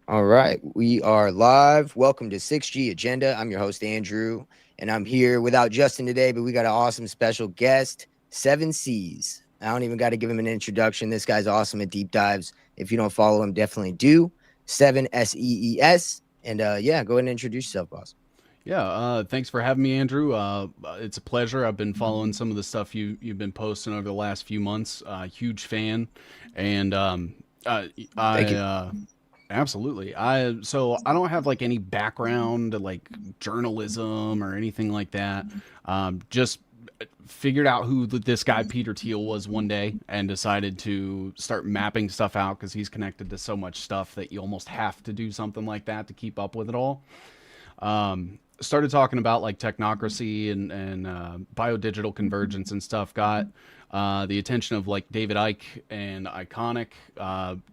All right, we are live. Welcome to 6G Agenda. I'm your host, Andrew, and I'm here without Justin today, but we got an awesome special guest, Seven Seas. I don't even got to give him an introduction. This guy's awesome at deep dives. If you don't follow him, definitely do. Seven Sees. And yeah, go ahead and introduce yourself, boss. Yeah, thanks for having me, Andrew. It's a pleasure. I've been following some of the stuff you've been posting over the last few months. Huge fan, and Thank I you. absolutely. I don't have like any background like journalism or anything like that. Just figured out who this guy Peter Thiel was one day and decided to start mapping stuff out because he's connected to so much stuff that you almost have to do something like that to keep up with it all. Started talking about like technocracy and biodigital convergence and stuff. Got the attention of like David Icke and Iconic.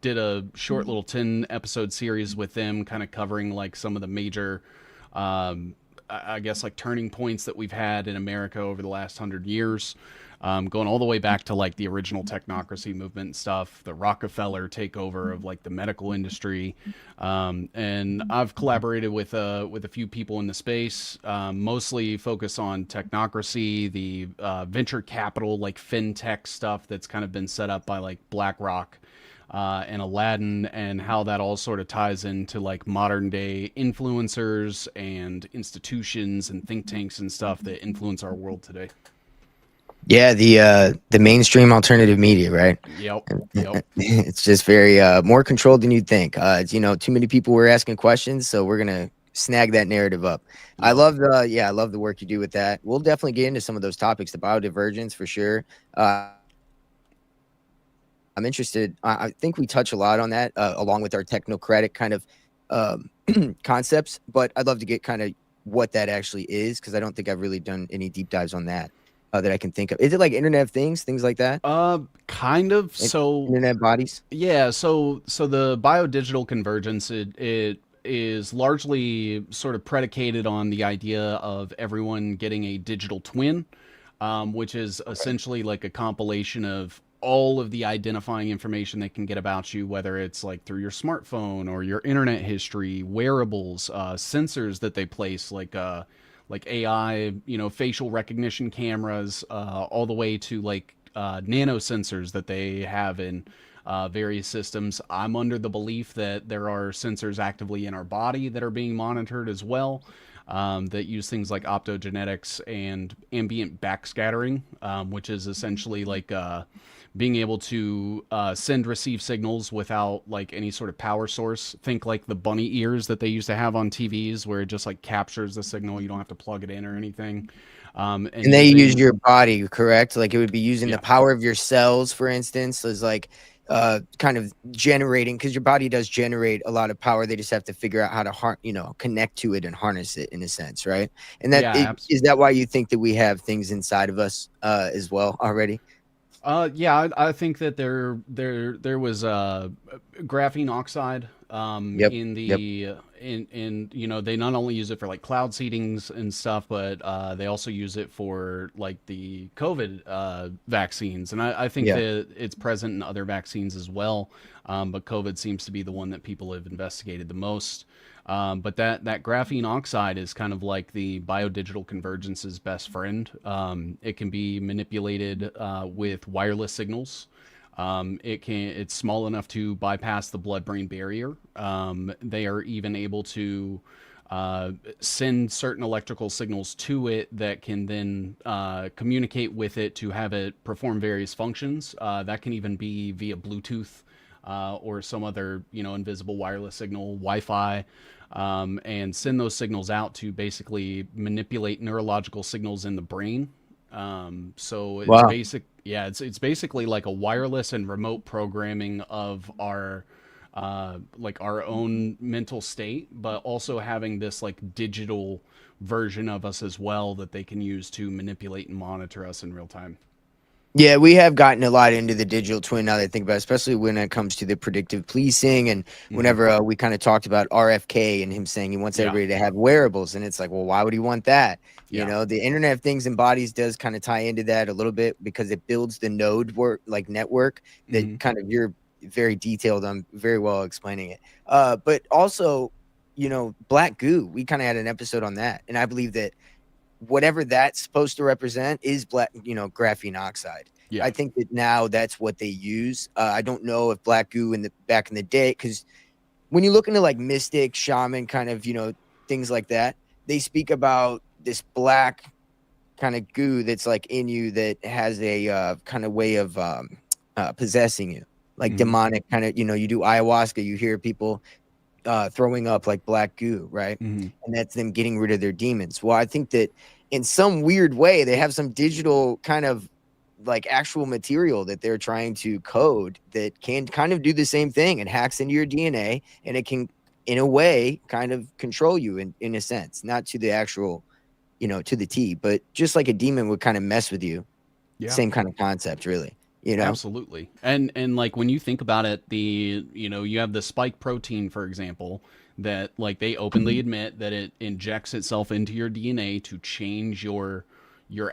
Did a short little 10 episode series with them, kind of covering like some of the major, I guess, like turning points that we've had in America over the last 100 years. Going all the way back to like the original technocracy movement and stuff, the Rockefeller takeover of like the medical industry, and I've collaborated with a few people in the space, mostly focus on technocracy, the venture capital like fintech stuff that's kind of been set up by like BlackRock. And Aladdin, and how that all sort of ties into like modern day influencers and institutions and think tanks and stuff that influence our world today. Yeah, the mainstream alternative media, right? Yep. Yep. It's just very more controlled than you'd think. It's, too many people were asking questions, so we're gonna snag that narrative up. I Yep. love I love the work you do with that. We'll definitely get into some of those topics, the biodivergence for sure. I'm interested. I think we touch a lot on that, along with our technocratic kind of um, concepts. But I'd love to get kind of what that actually is, because I don't think I've really done any deep dives on that that I can think of. Is it like Internet of Things, things like that? Kind of. In- So Internet bodies? yeah. So the biodigital convergence it is largely sort of predicated on the idea of everyone getting a digital twin, which is essentially like a compilation of all of the identifying information they can get about you, whether it's like through your smartphone or your internet history, wearables, sensors that they place, like AI, facial recognition cameras, all the way to like nano sensors that they have in various systems. I'm under the belief that there are sensors actively in our body that are being monitored as well, that use things like optogenetics and ambient backscattering, which is essentially like being able to send receive signals without like any sort of power source. Think like the bunny ears that they used to have on TVs, where it just like captures the signal. You don't have to plug it in or anything. And And they use using your body, correct? Like it would be using the yeah, power of your cells, for instance, is like kind of generating, because your body does generate a lot of power. They just have to figure out how to connect to it and harness it in a sense, right? And yeah, is that why you think that we have things inside of us as well already? yeah, I think that there was graphene oxide Yep. in Yep. the in they not only use it for like cloud seedings and stuff, but they also use it for like the COVID vaccines, and I think Yeah. that it's present in other vaccines as well. But COVID seems to be the one that people have investigated the most. But that graphene oxide is kind of like the biodigital convergence's best friend. It can be manipulated with wireless signals. It's small enough to bypass the blood-brain barrier. They are even able to send certain electrical signals to it that can then communicate with it to have it perform various functions. That can even be via Bluetooth or some other invisible wireless signal, Wi-Fi, and send those signals out to basically manipulate neurological signals in the brain. So it's Wow. basic, yeah, it's basically like a wireless and remote programming of our like our own mental state, but also having this like digital version of us as well that they can use to manipulate and monitor us in real time. Yeah, we have gotten a lot into the digital twin now that I think about it, especially when it comes to the predictive policing. And Hmm. whenever we kind of talked about RFK and him saying he wants Yeah, everybody to have wearables. And it's like, well, why would he want that? yeah, The Internet of Things and Bodies does kind of tie into that a little bit, because it builds the node work, like network, that hmm, kind of you're very detailed on very well explaining it. But also, black goo, we kind of had an episode on that, and I believe that whatever that's supposed to represent is black, graphene oxide. Yeah. I think that now that's what they use. I don't know if black goo back in the day, because when you look into like mystic, shaman, kind of, things like that, they speak about this black kind of goo that's like in you that has a kind of way of possessing you, like demonic kind of, you do ayahuasca, you hear people throwing up like black goo, right? And that's them getting rid of their demons. Well, I think that in some weird way, they have some digital kind of like actual material that they're trying to code that can kind of do the same thing and hacks into your DNA, and it can, in a way, kind of control you in a sense, not to the actual, to the T, but just like a demon would kind of mess with you. Yeah. Same kind of concept, really. Absolutely. And like when you think about it, you have the spike protein, for example, that like they openly admit that it injects itself into your DNA to change your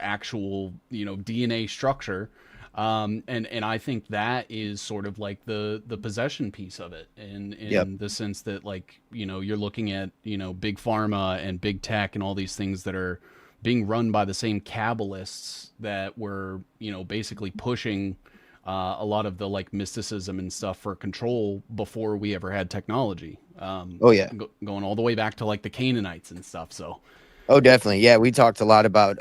actual, DNA structure. And I think that is sort of like the possession piece of it in the sense that like, you're looking at, big pharma and big tech and all these things that are being run by the same Kabbalists that were, basically pushing a lot of the like mysticism and stuff for control before we ever had technology. Going all the way back to like the Canaanites and stuff. So, oh, definitely, yeah. We talked a lot about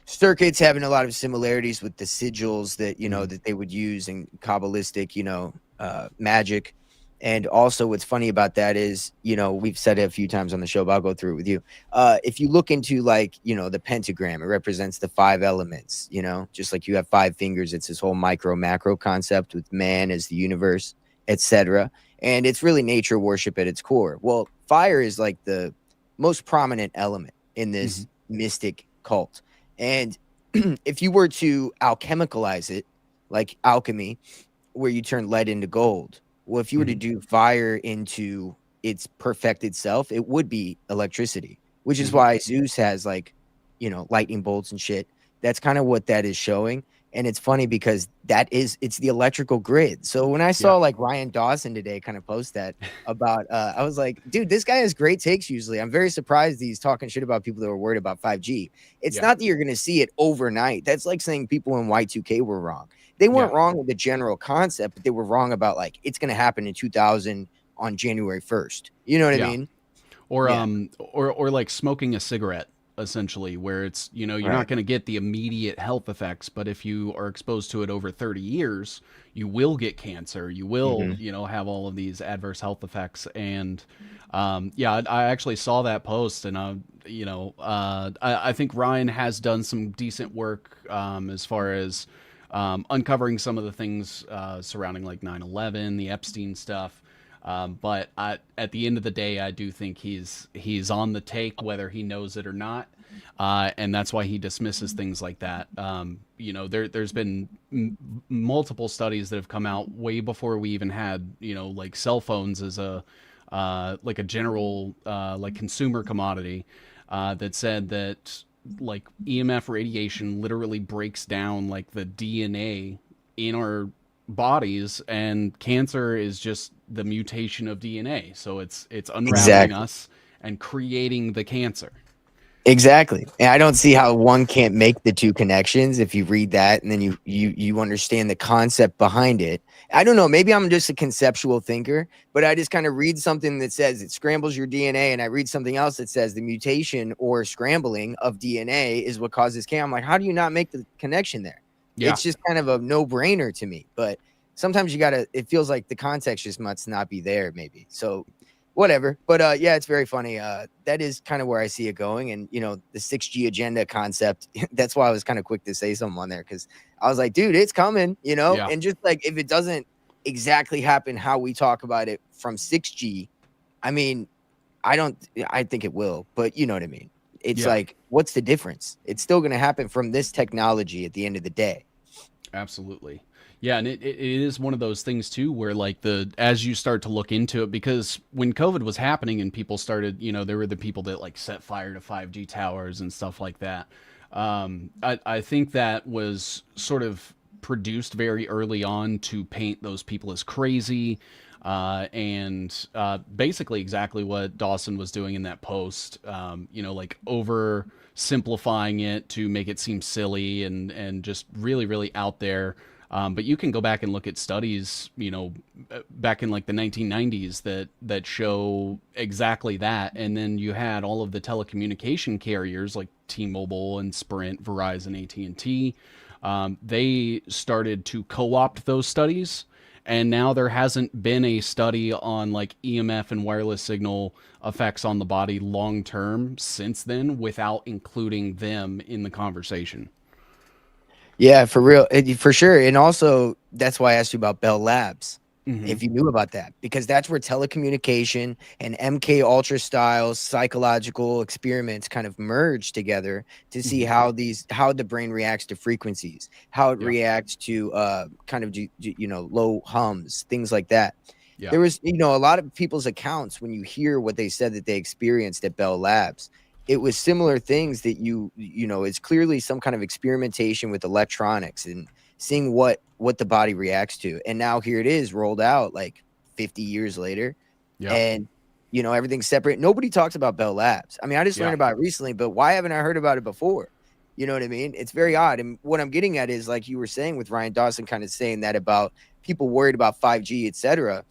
circuits having a lot of similarities with the sigils that that they would use in Kabbalistic magic. And also what's funny about that is, we've said it a few times on the show, but I'll go through it with you. If you look into like, the pentagram, it represents the 5 elements, just like you have 5 fingers. It's this whole micro macro concept with man as the universe, etc. And it's really nature worship at its core. Well, fire is like the most prominent element in this mystic cult. And if you were to alchemicalize it, like alchemy, where you turn lead into gold, well, if you were to do fire into its perfected self, it would be electricity, which is why Zeus has like, lightning bolts and shit. That's kind of what that is showing. And it's funny because it's the electrical grid. So when I saw like Ryan Dawson today kind of post that about, I was like, dude, this guy has great takes usually. I'm very surprised he's talking shit about people that were worried about 5G. It's not that you're going to see it overnight. That's like saying people in Y2K were wrong. They weren't wrong with the general concept, but they were wrong about like it's going to happen in 2000 on January 1st. You know what I mean? Or like smoking a cigarette, essentially, where it's, you're not going to get the immediate health effects, but if you are exposed to it over 30 years, you will get cancer. You will, have all of these adverse health effects. And I actually saw that post, and I think Ryan has done some decent work as far as uncovering some of the things surrounding like 9/11, the Epstein stuff. But at the end of the day, I do think he's on the take, whether he knows it or not. And that's why he dismisses things like that. There's been multiple studies that have come out way before we even had, like cell phones as a like a general like consumer commodity that said that like EMF radiation literally breaks down like the DNA in our bodies, and cancer is just the mutation of DNA. So it's unraveling us and creating the cancer. Exactly. And I don't see how one can't make the two connections if you read that and then you understand the concept behind it. I don't know, maybe I'm just a conceptual thinker, but I just kind of read something that says it scrambles your DNA, and I read something else that says the mutation or scrambling of DNA is what causes cancer. I'm like, how do you not make the connection there? Yeah. It's just kind of a no-brainer to me, but sometimes it feels like the context just must not be there maybe. So whatever. But it's very funny. That is kind of where I see it going. And, the 6G agenda concept, that's why I was kind of quick to say something on there, because I was like, dude, it's coming, and just like if it doesn't exactly happen how we talk about it from 6G, I mean, I think it will, but you know what I mean? It's like, what's the difference? It's still going to happen from this technology at the end of the day. Absolutely. Yeah, and it is one of those things too, where like as you start to look into it, because when COVID was happening and people started, there were the people that like set fire to 5G towers and stuff like that. I think that was sort of produced very early on to paint those people as crazy. And basically exactly what Dawson was doing in that post, like oversimplifying it to make it seem silly and just really, really out there. But you can go back and look at studies, back in like the 1990s that show exactly that. And then you had all of the telecommunication carriers like T-Mobile and Sprint, Verizon, AT&T. They started to co-opt those studies. And now there hasn't been a study on like EMF and wireless signal effects on the body long term since then without including them in the conversation. Yeah, for real, for sure. And also, that's why I asked you about Bell Labs, Mm-hmm. if you knew about that, because that's where telecommunication and MK Ultra style psychological experiments kind of merge together to see Mm-hmm. how the brain reacts to frequencies, how it Yeah. reacts to kind of low hums, things like that. Yeah. There was, a lot of people's accounts when you hear what they said that they experienced at Bell Labs. It was similar things that it's clearly some kind of experimentation with electronics and seeing what the body reacts to. And now here it is rolled out like 50 years later. Yeah. And everything's separate. Nobody talks about Bell Labs. I mean, I just learned about it recently, but why haven't I heard about it before? You know what I mean? It's very odd. And what I'm getting at is, like you were saying with Ryan Dawson, kind of saying that about people worried about 5G, etc.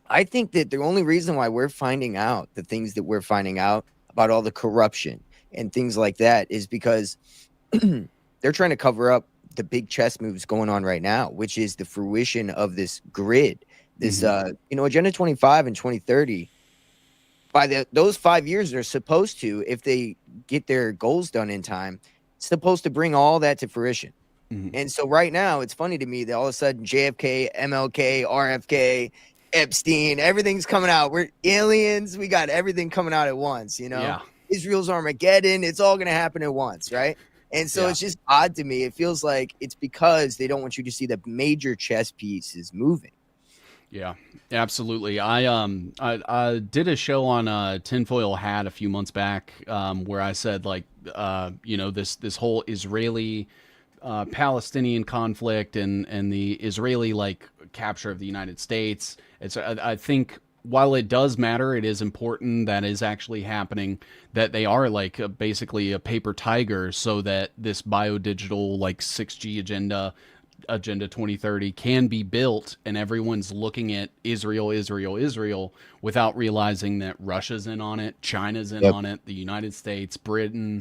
I think that the only reason why we're finding out the things that we're finding out about all the corruption and things like that is because they're trying to cover up the big chess moves going on right now, which is the fruition of this grid, this Agenda 25 and 2030. By those 5 years, they're supposed to, if they get their goals done in time, supposed to bring all that to fruition. And so right now, it's funny to me that all of a sudden JFK, MLK, RFK, Epstein, everything's coming out. We're aliens. We got everything coming out at once, Yeah. Israel's Armageddon. It's all going to happen at once, right? And so it's just odd to me. It feels like it's because they don't want you to see the major chess pieces moving. Yeah, absolutely. I did a show on Tinfoil Hat a few months back where I said this whole Israeli Palestinian conflict and the Israeli capture of the United States. I think while it does matter, it is important that is actually happening, that they are basically a paper tiger, so that this biodigital 6G agenda 2030 can be built, and everyone's looking at Israel without realizing that Russia's in on it, China's in on it, the United States, Britain,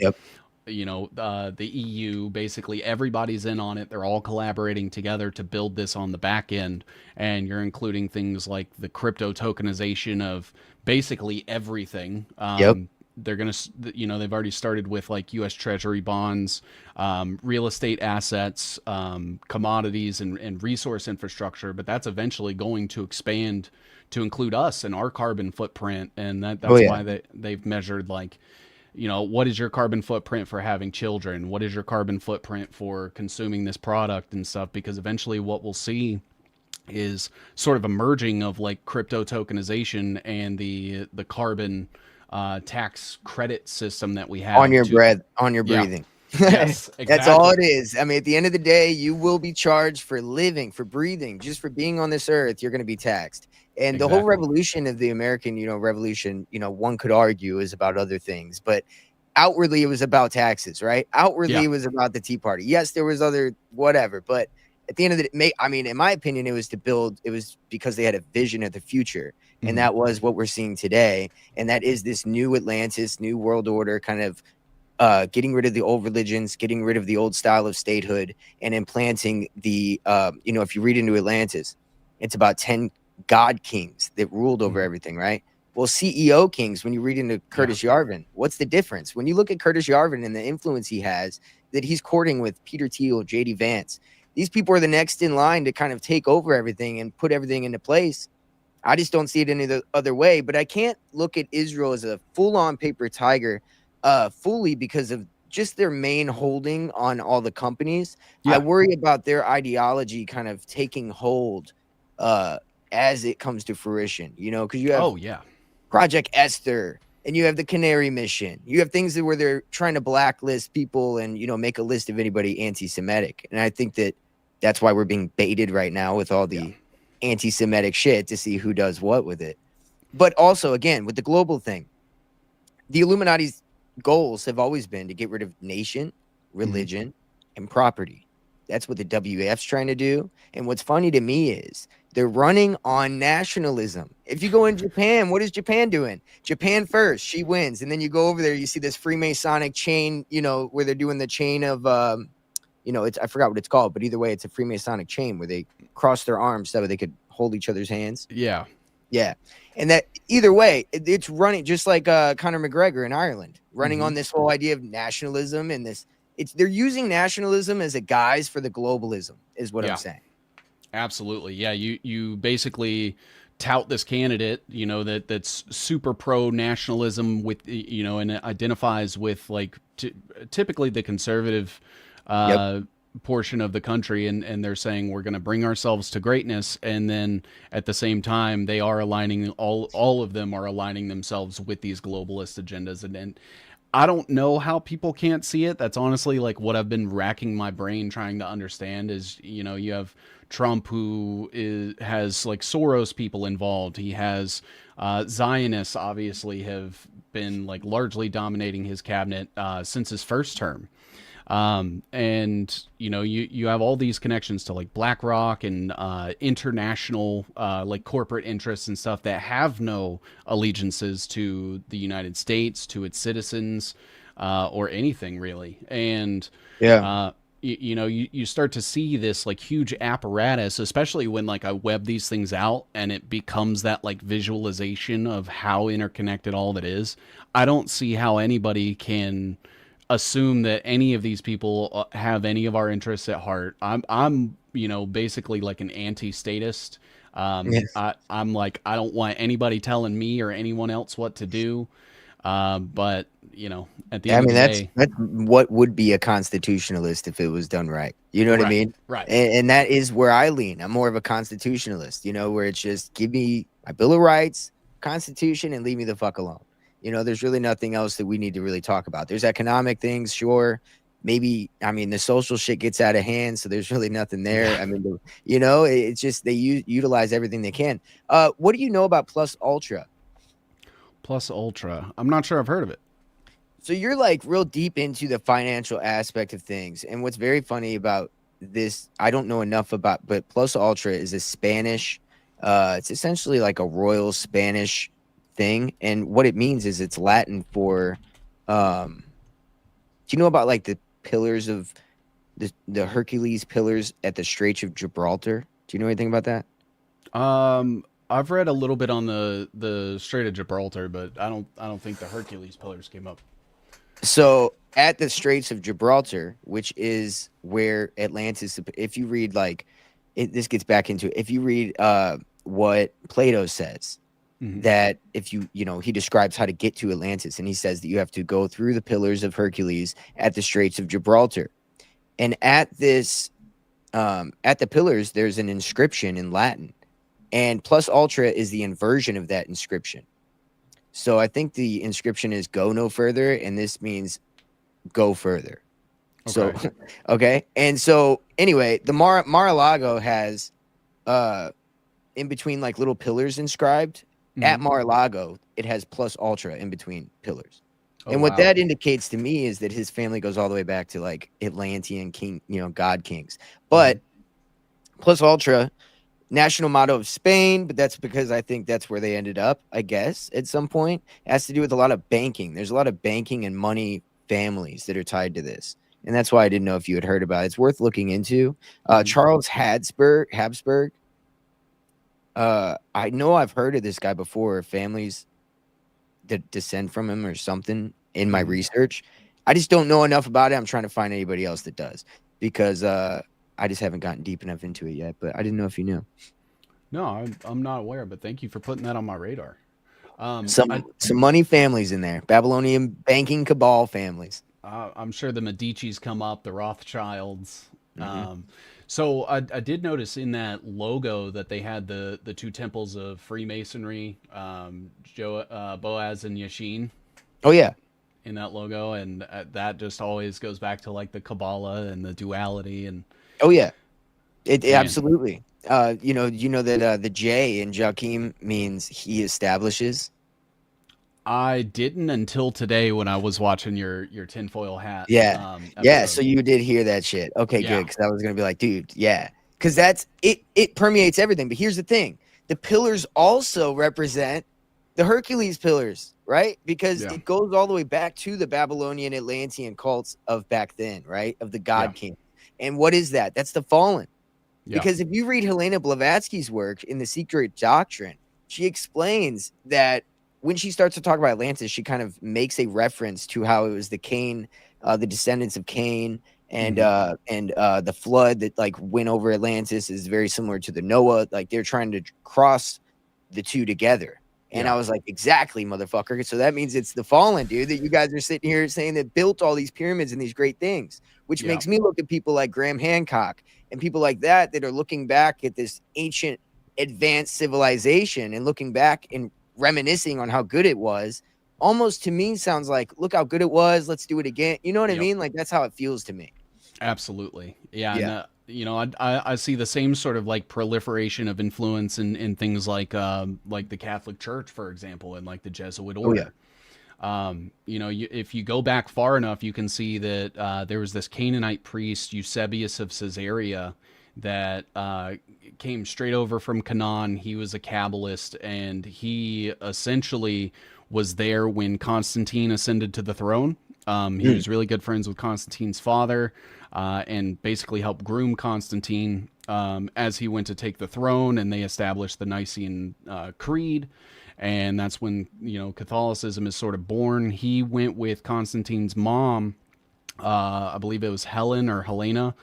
the EU, basically everybody's in on it. They're all collaborating together to build this on the back end. And you're including things like the crypto tokenization of basically everything. They're going to, they've already started with US Treasury bonds, real estate assets, commodities and resource infrastructure. But that's eventually going to expand to include us and our carbon footprint. And that's why they've measured what is your carbon footprint for having children? What is your carbon footprint for consuming this product and stuff? Because eventually what we'll see is sort of a merging of crypto tokenization and the carbon tax credit system that we have on your breathing. Yes, exactly. That's all it is. I mean, at the end of the day, you will be charged for living, for breathing, just for being on this earth. You're going to be taxed. And the whole revolution of the American, revolution, one could argue is about other things, but outwardly it was about taxes, right? Outwardly it was about the Tea Party. Yes, there was other whatever, but at the end of the day, I mean, in my opinion, it was because they had a vision of the future. And that was what we're seeing today. And that is this new Atlantis, new world order, kind of getting rid of the old religions, getting rid of the old style of statehood, and implanting the, if you read into Atlantis, it's about 10 God kings that ruled over everything, right? Well, CEO kings, when you read into Curtis Yarvin, what's the difference? When you look at Curtis Yarvin and the influence he has, that he's courting with Peter Thiel, JD Vance, these people are the next in line to kind of take over everything and put everything into place. I just don't see it any other way. But I can't look at Israel as a full-on paper tiger fully because of just their main holding on all the companies. I worry about their ideology kind of taking hold as it comes to fruition, because you have Project Esther and you have the Canary Mission. You have things where they're trying to blacklist people and, make a list of anybody anti-Semitic. And I think that that's why we're being baited right now with all Yeah. the anti-Semitic shit to see who does what with it. But also, again, with the global thing, the Illuminati's goals have always been to get rid of nation, religion, and property. That's what the WEF's trying to do. And what's funny to me is they're running on nationalism. If you go in Japan, what is Japan doing? Japan first, she wins. And then you go over there, you see this Freemasonic chain, where they're doing the chain of, it's, I forgot what it's called, but either way, it's a Freemasonic chain where they cross their arms so they could hold each other's hands. Yeah. Yeah. And that either way, it's running just like Conor McGregor in Ireland, running on this whole idea of nationalism and this. They're using nationalism as a guise for the globalism, is what I'm saying. Absolutely. Yeah. You basically tout this candidate, that's super pro nationalism with, and it identifies with like typically the conservative portion of the country, and they're saying we're going to bring ourselves to greatness, and then at the same time they are aligning, all of them are aligning themselves with these globalist agendas, and I don't know how people can't see it. That's honestly like what I've been racking my brain trying to understand is, you have Trump who has like Soros people involved. He has Zionists obviously have been like largely dominating his cabinet since his first term. And you have all these connections to like BlackRock and international like corporate interests and stuff that have no allegiances to the United States, to its citizens, or anything really. And you start to see this like huge apparatus, especially when like I web these things out and it becomes that like visualization of how interconnected all that is. I don't see how anybody can assume that any of these people have any of our interests at heart. I'm basically like an anti-statist. I'm like, I don't want anybody telling me or anyone else what to do. But at the end of the day, that's what would be a constitutionalist if it was done right. You know what I mean? Right. And that is where I lean. I'm more of a constitutionalist, where it's just give me my Bill of Rights, Constitution, and leave me the fuck alone. There's really nothing else that we need to really talk about. There's economic things, sure. Maybe, the social shit gets out of hand, so there's really nothing there. It's just they utilize everything they can. What do you know about Plus Ultra? Plus Ultra. I'm not sure I've heard of it. So you're like real deep into the financial aspect of things. And what's very funny about this, I don't know enough about, but Plus Ultra is a Spanish, it's essentially like a royal Spanish thing, and what it means is it's Latin for do you know about like the pillars of the Hercules pillars at the Straits of Gibraltar? Do you know anything about that? I've read a little bit on the Strait of Gibraltar, but I don't think the Hercules pillars came up. So at the Straits of Gibraltar, which is where Atlantis, if you read like this gets back into it, if you read what Plato says, that if he describes how to get to Atlantis, and he says that you have to go through the pillars of Hercules at the Straits of Gibraltar. And at this, at the pillars, there's an inscription in Latin, and Plus Ultra is the inversion of that inscription. So I think the inscription is go no further, and this means go further. Okay. So, okay. And so anyway, the Mar-a-Lago has, in between like little pillars inscribed, at Mar-a-Lago, it has Plus Ultra in between pillars. And what that indicates to me is that his family goes all the way back to like Atlantean king, god kings. But Plus Ultra, national motto of Spain, but that's because I think that's where they ended up, I guess, at some point. It has to do with a lot of banking. There's a lot of banking and money families that are tied to this. And that's why I didn't know if you had heard about it. It's worth looking into. Charles Habsburg. I know I've heard of this guy before, families that descend from him or something in my research. I just don't know enough about it. I'm trying to find anybody else that does, because I just haven't gotten deep enough into it yet, but I didn't know if you knew. No, I'm not aware, but thank you for putting that on my radar. Some money families in there, Babylonian banking cabal families. I'm sure the Medicis come up, the Rothschilds. So I did notice in that logo that they had the two temples of Freemasonry, Boaz and Yashin. Oh yeah, in that logo, and that just always goes back to like the Kabbalah and the duality and. Oh yeah, It Man, absolutely. You know that the J in Joachim means he establishes. I didn't until today when I was watching your tinfoil hat Yeah. Yeah. So episode. you did hear that shit. Okay, Yeah, good. Because I was gonna be like, dude, yeah. Because that's it. It permeates everything. But here's the thing: the pillars also represent the Hercules pillars, right? Because yeah, it goes all the way back to the Babylonian Atlantean cults of back then, right? Of the yeah, God King. And what is that? That's the fallen. yeah, Because if you read Helena Blavatsky's work in The Secret Doctrine, she explains that when she starts to talk about Atlantis, she kind of makes a reference to how it was the Cain, the descendants of Cain, hmm, and the flood that like went over Atlantis is very similar to the Noah. Like they're trying to cross the two together. And yeah, I was like, exactly, motherfucker. So that means it's the fallen, dude, that you guys are sitting here saying that built all these pyramids and these great things, which yeah. makes me look at people like Graham Hancock and people like that that are looking back at this ancient advanced civilization and looking back and reminiscing on how good it was. Almost to me sounds like, look how good it was. Let's do it again. You know what I Yep. mean? Like that's how it feels to me. Absolutely. Yeah. And, Yeah. you know, I see the same sort of like proliferation of influence in things like the Catholic Church, for example, and like the Jesuit Oh yeah. order. You know, if you go back far enough, you can see that there was this Canaanite priest, Eusebius of Caesarea, that came straight over from Canaan. He was a Kabbalist, and he essentially was there when Constantine ascended to the throne. He Mm. was really good friends with Constantine's father, and basically helped groom Constantine as he went to take the throne, and they established the Nicene Creed, and that's when Catholicism is sort of born. He went with Constantine's mom, I believe it was Helen or Helena,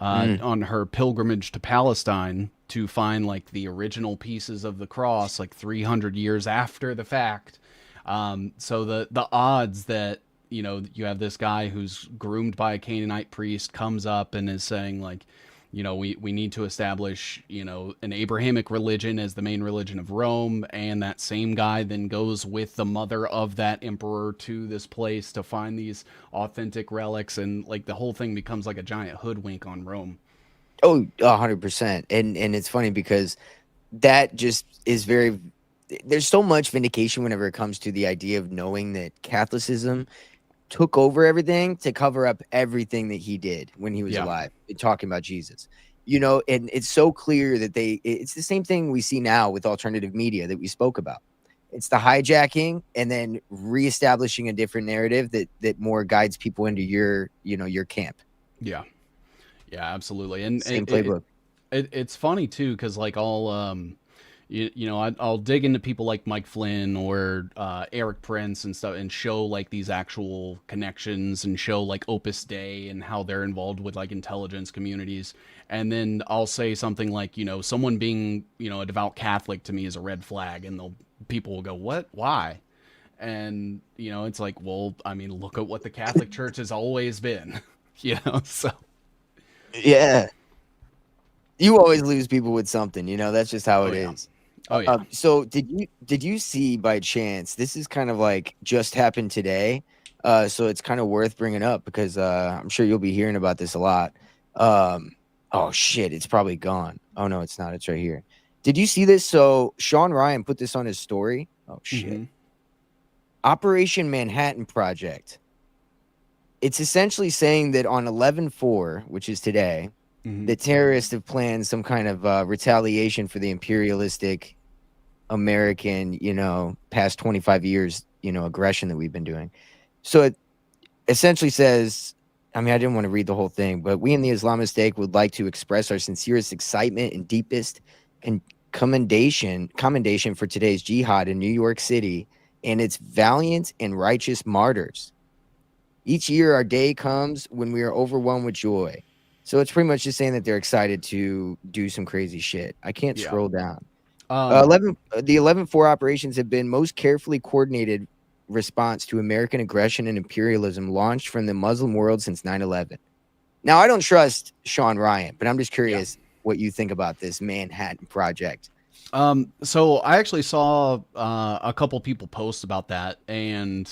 Mm. on her pilgrimage to Palestine to find like the original pieces of the cross, like 300 years after the fact. So the odds that you have this guy who's groomed by a Canaanite priest comes up and is saying like, we need to establish, an Abrahamic religion as the main religion of Rome. And that same guy then goes with the mother of that emperor to this place to find these authentic relics. And like the whole thing becomes like a giant hoodwink on Rome. Oh, 100%. And it's funny because that just is very there's so much vindication whenever it comes to the idea of knowing that Catholicism took over everything to cover up everything that he did when he was Yeah. alive, talking about Jesus. You know, and it's so clear that it's the same thing we see now with alternative media that we spoke about. It's the hijacking and then reestablishing a different narrative that more guides people into your camp. Yeah. Yeah, absolutely. And Same playbook. it's funny too, because like I'll dig into people like Mike Flynn or Eric Prince and stuff, and show like these actual connections, and show like Opus Dei and how they're involved with like intelligence communities. And then I'll say something like, someone being, a devout Catholic to me is a red flag, and people will go, "What? Why?" And it's like, well, I mean, look at what the Catholic Church has always been, So Yeah. You always lose people with something, that's just how oh it yeah, is. oh yeah. So did you see by chance? This is kind of like just happened today, so it's kind of worth bringing up because I'm sure you'll be hearing about this a lot. Oh shit, it's probably gone. Oh no, it's not. It's right here. Did you see this? So Sean Ryan put this on his story. Oh shit, Hmm. Operation Manhattan Project. It's essentially saying that on 11/4, which is today, Hmm. the terrorists have planned some kind of retaliation for the imperialistic American, past 25 years, aggression that we've been doing. So it essentially says, I mean, I didn't want to read the whole thing, but we in the Islamic State would like to express our sincerest excitement and deepest con- commendation for today's jihad in New York City and its valiant and righteous martyrs. Each year, our day comes when we are overwhelmed with joy. So it's pretty much just saying that they're excited to do some crazy shit. I can't Yeah. scroll down. Um, The 11/4 operations have been most carefully coordinated response to American aggression and imperialism launched from the Muslim world since 9/11. Now, I don't trust Sean Ryan, but I'm just yeah. curious what you think about this Manhattan Project. So I actually saw a couple people post about that, and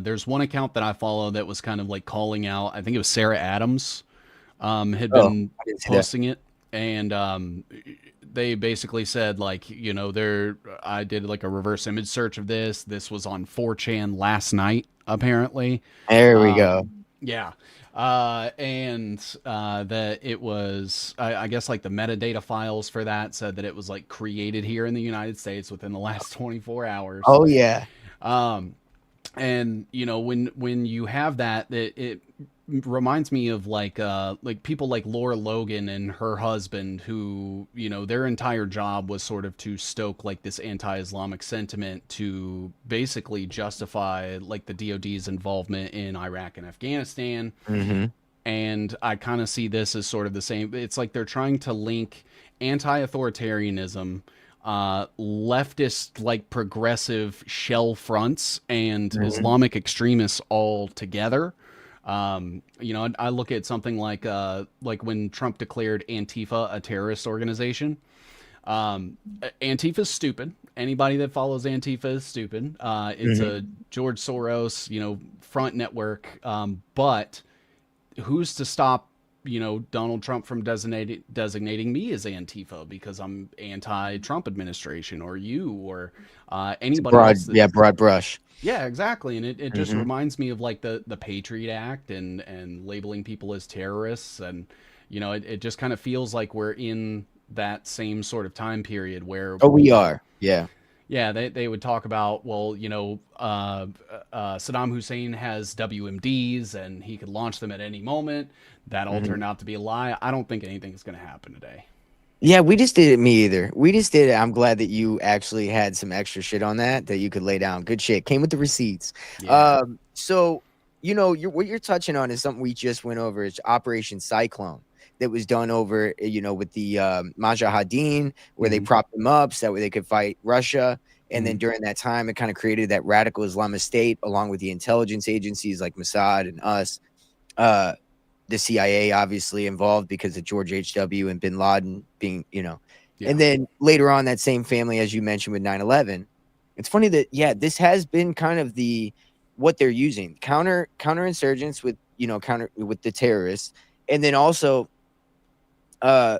there's one account that I follow that was kind of like calling out. I think it was Sarah Adams, had Oh, been I didn't see that. posting it. and they basically said like, you know, I did like a reverse image search of this. This was on 4chan last night, apparently. There we go. Yeah. And that it was, I guess, like the metadata files for that said that it was like created here in the United States within the last 24 hours. Oh yeah. Um, and you know, when you have that, it reminds me of like people like Laura Logan and her husband, who, you know, their entire job was sort of to stoke like this anti-Islamic sentiment to basically justify like the DoD's involvement in Iraq and Afghanistan. Mm-hmm. And I kind of see this as sort of the same. It's like they're trying to link anti-authoritarianism, leftist, like progressive shell fronts, and Mm-hmm. Islamic extremists all together. You know, I look at something like when Trump declared Antifa a terrorist organization. Antifa's stupid. Anybody that follows Antifa is stupid. It's Mm-hmm. a George Soros, you know, front network. But who's to stop, you know, Donald Trump from designating me as Antifa because I'm anti-Trump administration, or you, or It's anybody else that's, broad brush. yeah, exactly. And it just Mm-hmm. reminds me of like the Patriot Act and labeling people as terrorists. And, you know, it just kind of feels like we're in that same sort of time period where, Oh, we you know, are. Yeah. yeah, they would talk about, well, you know, Saddam Hussein has WMDs and he could launch them at any moment. That all Mm-hmm. turned out to be a lie. I don't think anything's going to happen today. Yeah, we just did it. Me either. We just did it. I'm glad that you actually had some extra shit on that you could lay down. Good shit. Came with the receipts. Yeah. So you know, what you're touching on is something we just went over. It's Operation Cyclone that was done over, you know, with the Mujahideen, where they Hmm. propped them up so that way they could fight Russia. And then Hmm. during that time, it kind of created that radical Islamist state, along with the intelligence agencies like Mossad and us. Uh, the CIA obviously involved because of George H.W. and bin Laden being, you know, Yeah. and then later on that same family, as you mentioned with 9/11. It's funny that, yeah, this has been kind of what they're using counterinsurgents with, you know, counter with the terrorists, and then also uh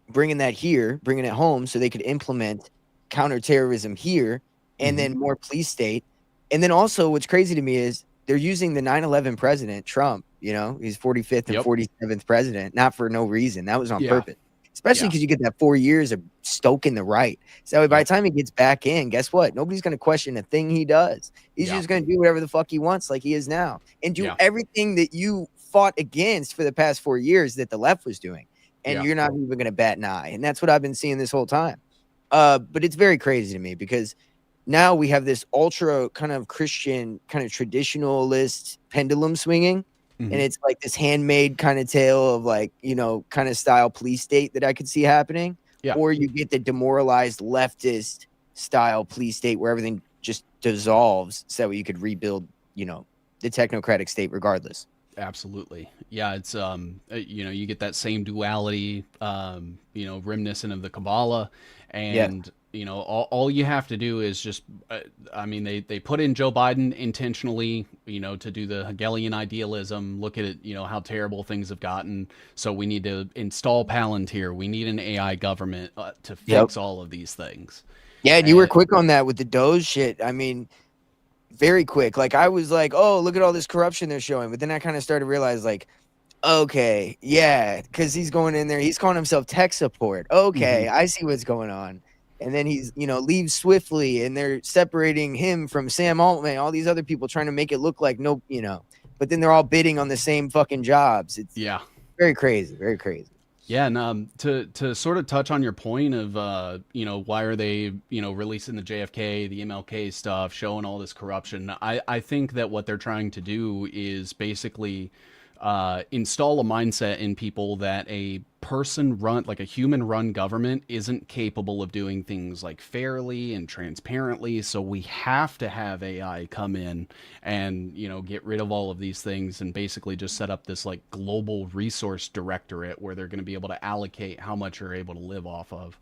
bringing it home so they could implement counterterrorism here, and Hmm. then more police state. And then also what's crazy to me is they're using the 9/11 president, Trump, you know, he's 45th and Yep. 47th president, not for no reason. That was on Yeah. purpose. Especially Yeah. because you get that 4 years of stoking the right. So by the Yep. time he gets back in, guess what? Nobody's going to question a thing he does. He's Yeah. just going to do whatever the fuck he wants, like he is now, and do Yeah. everything that you fought against for the past 4 years that the left was doing. And Yeah. you're not even going to bat an eye. And that's what I've been seeing this whole time. But it's very crazy to me because now we have this ultra kind of Christian, kind of traditionalist pendulum swinging. And Hmm. it's like this handmade kind of tale of, like, you know, kind of style police state that I could see happening. Yeah. Or you get the demoralized leftist style police state where everything just dissolves so you could rebuild, you know, the technocratic state regardless. Absolutely. Yeah, it's you know, you get that same duality, you know, reminiscent of the Kabbalah. Yeah. And you know, all you have to do is just I mean, they put in Joe Biden intentionally, you know, to do the Hegelian idealism, look at it, you know, how terrible things have gotten. So we need to install Palantir. We need an AI government to Yep. fix all of these things. Yeah, and you were And quick on that with the Doge shit. I mean, very quick. Like, I was like, oh, look at all this corruption they're showing. But then I kind of started to realize, like, okay, yeah, because he's going in there, he's calling himself tech support. mhm, Okay, I see what's going on. And then he's, you know, leaves swiftly, and they're separating him from Sam Altman, all these other people trying to make it look like no, you know, but then they're all bidding on the same fucking jobs. It's yeah. very crazy, very crazy. Yeah, and to sort of touch on your point of you know, why are they, you know, releasing the JFK, the MLK stuff, showing all this corruption? I think that what they're trying to do is basically install a mindset in people that a person run, like a human run government, isn't capable of doing things like fairly and transparently. So we have to have AI come in and, you know, get rid of all of these things and basically just set up this like global resource directorate where they're going to be able to allocate how much you're able to live off of.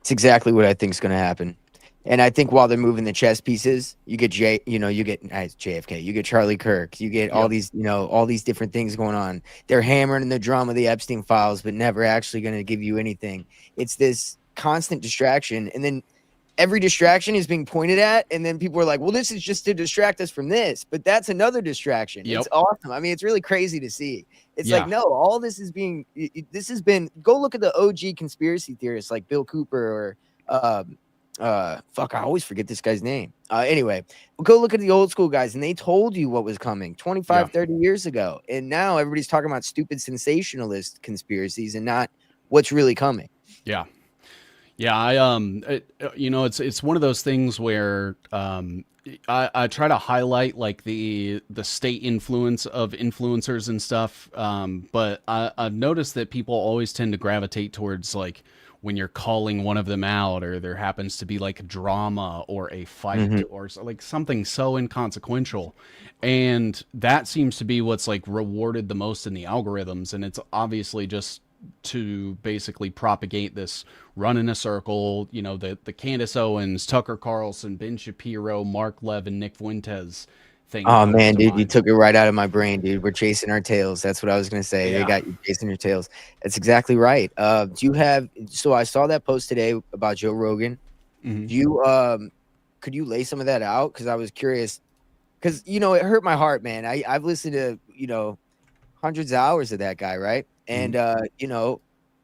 It's exactly what I think is going to happen. And I think while they're moving the chess pieces, you get you get JFK, you get Charlie Kirk, you get all Yep. these, all these different things going on. They're hammering the drum of the Epstein files, but never actually going to give you anything. It's this constant distraction. And then every distraction is being pointed at. And then people are like, well, this is just to distract us from this. But that's another distraction. Yep. It's awesome. I mean, it's really crazy to see. It's Yeah. like, no, all this is being, this has been, go look at the OG conspiracy theorists like Bill Cooper or, fuck, I always forget this guy's name. Anyway, go look at the old school guys, and they told you what was coming 25, 30 years ago. And now everybody's talking about stupid sensationalist conspiracies and not what's really coming. Yeah. Yeah, it's one of those things where I try to highlight like the state influence of influencers and stuff, but I've noticed that people always tend to gravitate towards like when you're calling one of them out, or there happens to be like drama or a fight or like something so inconsequential, and that seems to be what's like rewarded the most in the algorithms, and it's obviously just to basically propagate this run in a circle, the Candace Owens, Tucker Carlson, Ben Shapiro, Mark Levin, Nick Fuentes thing. Oh man, dude, you took it right out of my brain, dude. We're chasing our tails. That's what I was gonna say. Yeah. They got you chasing your tails. That's exactly right. Do you have? So I saw that post today about Joe Rogan. Mm-hmm. Do you could you lay some of that out? Because I was curious. Because it hurt my heart, man. I've listened to hundreds of hours of that guy, right? And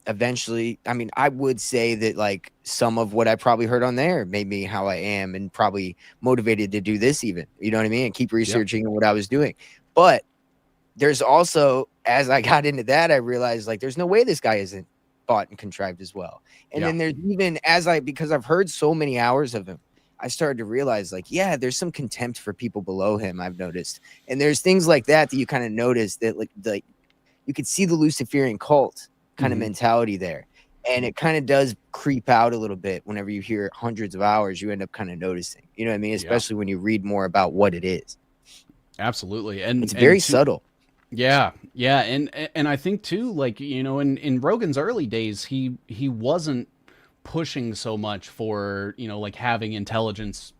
eventually, I mean, I would say that like some of what I probably heard on there made me how I am, and probably motivated to do this even, you know what I mean? And keep researching what I was doing. But there's also, as I got into that, I realized like, there's no way this guy isn't bought and contrived as well. And then there's even because I've heard so many hours of him, I started to realize like, yeah, there's some contempt for people below him, I've noticed. And there's things like that you kind of notice that like you could see the Luciferian cult kind of mentality there. And it kind of does creep out a little bit whenever you hear hundreds of hours, you end up kind of noticing, you know what I mean? Especially when you read more about what it is. Absolutely. And it's very subtle. Yeah. Yeah. And I think too, like, in Rogan's early days, he wasn't pushing so much for, like having intelligence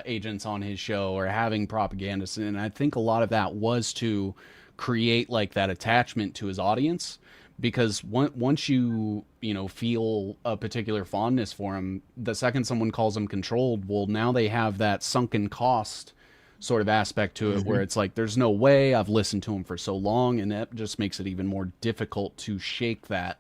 agents on his show or having propagandists. And I think a lot of that was to create like that attachment to his audience, because once you feel a particular fondness for him, the second someone calls him controlled, well, now they have that sunken cost sort of aspect to it, where it's like, there's no way, I've listened to him for so long, and that just makes it even more difficult to shake that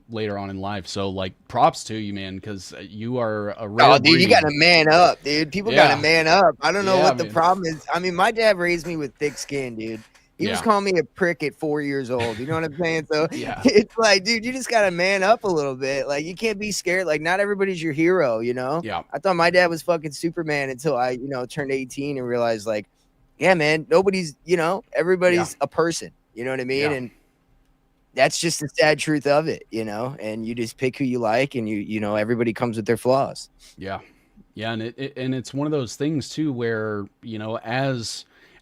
later on in life. So like, props to you, man, because you are a rare dude, breed. you gotta man up, dude. People gotta man up. I don't know what the problem is. I mean, my dad raised me with thick skin, dude. He was calling me a prick at 4 years old. You know what I'm saying? So it's like, dude, you just gotta man up a little bit. Like, you can't be scared. Like, not everybody's your hero, Yeah. I thought my dad was fucking Superman until I, turned 18 and realized, like, yeah, man, nobody's, everybody's a person. You know what I mean? Yeah. And that's just the sad truth of it, and you just pick who you like, and everybody comes with their flaws. Yeah. Yeah. And it's one of those things too, where,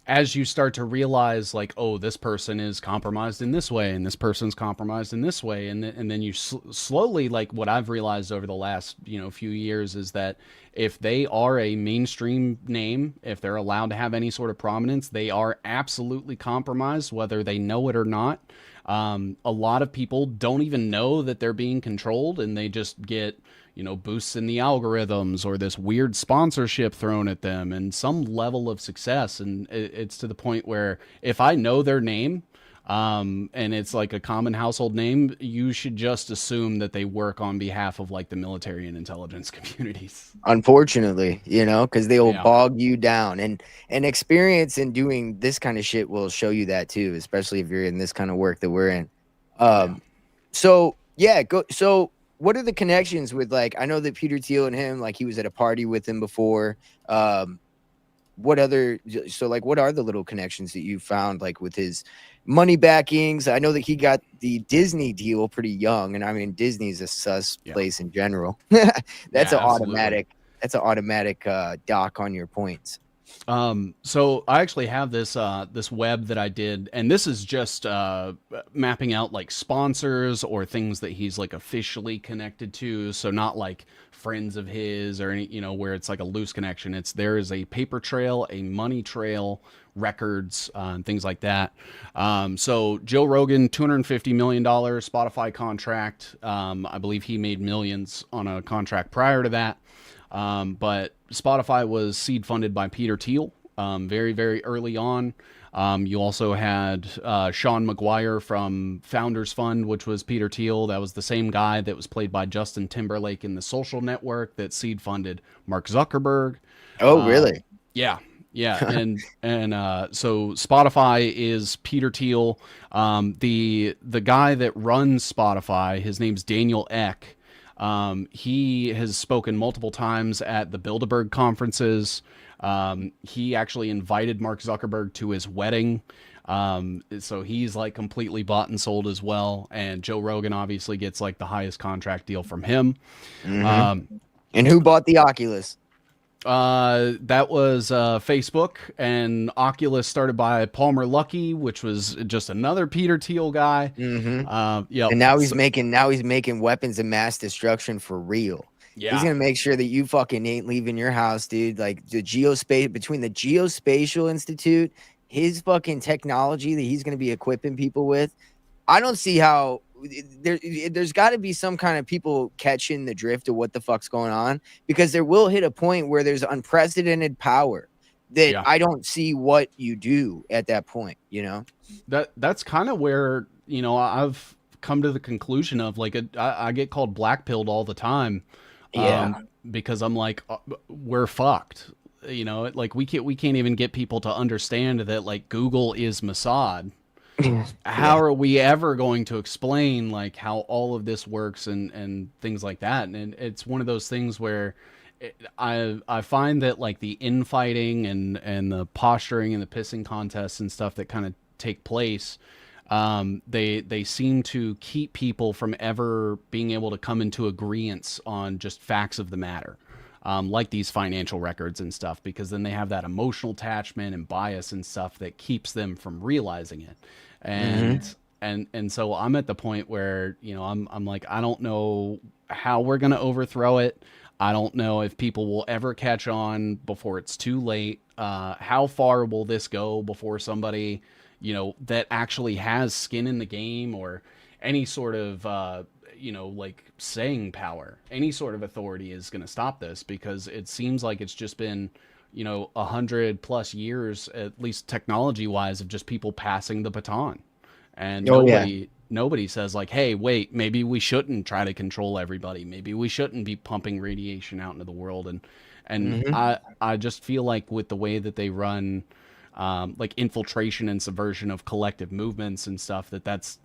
as you start to realize like, oh, this person is compromised in this way, and this person's compromised in this way. And then you slowly, like what I've realized over the last, few years is that if they are a mainstream name, if they're allowed to have any sort of prominence, they are absolutely compromised, whether they know it or not. A lot of people don't even know that they're being controlled, and they just get, boosts in the algorithms or this weird sponsorship thrown at them and some level of success. And it's to the point where if I know their name, and it's like a common household name, you should just assume that they work on behalf of like the military and intelligence communities. Unfortunately, because they will bog you down, and experience in doing this kind of shit will show you that too, especially if you're in this kind of work that we're in. So what are the connections with, like, I know that Peter Thiel and him, like, he was at a party with him before. What are the little connections that you found, like, with his money backings? I know that he got the Disney deal pretty young, and I mean, Disney's a sus place in general. That's an automatic dock on your points. So I actually have this web that I did, and this is just mapping out like sponsors or things that he's like officially connected to. So not like friends of his or any, where it's like a loose connection. There is a paper trail, a money trail, records, and things like that. So Joe Rogan, $250 million Spotify contract. I believe he made millions on a contract prior to that. But Spotify was seed funded by Peter Thiel very, very early on. You also had Sean McGuire from Founders Fund, which was Peter Thiel. That was the same guy that was played by Justin Timberlake in The Social Network that seed funded Mark Zuckerberg. Oh, really? Yeah. Yeah, so Spotify is Peter Thiel. The guy that runs Spotify, his name's Daniel Ek. He has spoken multiple times at the Bilderberg conferences. He actually invited Mark Zuckerberg to his wedding. So he's like completely bought and sold as well. And Joe Rogan obviously gets like the highest contract deal from him. And who bought the Oculus? That was Facebook, and Oculus started by Palmer Luckey, which was just another Peter Thiel guy. Yeah, and now he's making weapons of mass destruction for real. Yeah, he's gonna make sure that you fucking ain't leaving your house, dude. Like the between the Geospatial Institute, his fucking technology that he's gonna be equipping people with. I don't see how. There's got to be some kind of people catching the drift of what the fuck's going on, because there will hit a point where there's unprecedented power that I don't see what you do at that point. That's kind of where I've come to the conclusion of like I get called black-pilled all the time, because I'm like we're fucked. Like we can't even get people to understand that like Google is Mossad. How are we ever going to explain like how all of this works and things like that? And it's one of those things where I find that like the infighting and the posturing and the pissing contests and stuff that kind of take place, they seem to keep people from ever being able to come into agreement on just facts of the matter. Like these financial records and stuff, because then they have that emotional attachment and bias and stuff that keeps them from realizing it. And so I'm at the point where, I'm like, I don't know how we're going to overthrow it. I don't know if people will ever catch on before it's too late. How far will this go before somebody, that actually has skin in the game or any sort of, like saying power, any sort of authority is going to stop this, because it seems like it's just been, 100+ years, at least technology wise, of just people passing the baton. And nobody says like, hey, wait, maybe we shouldn't try to control everybody. Maybe we shouldn't be pumping radiation out into the world. And I just feel like with the way that they run, like infiltration and subversion of collective movements and stuff,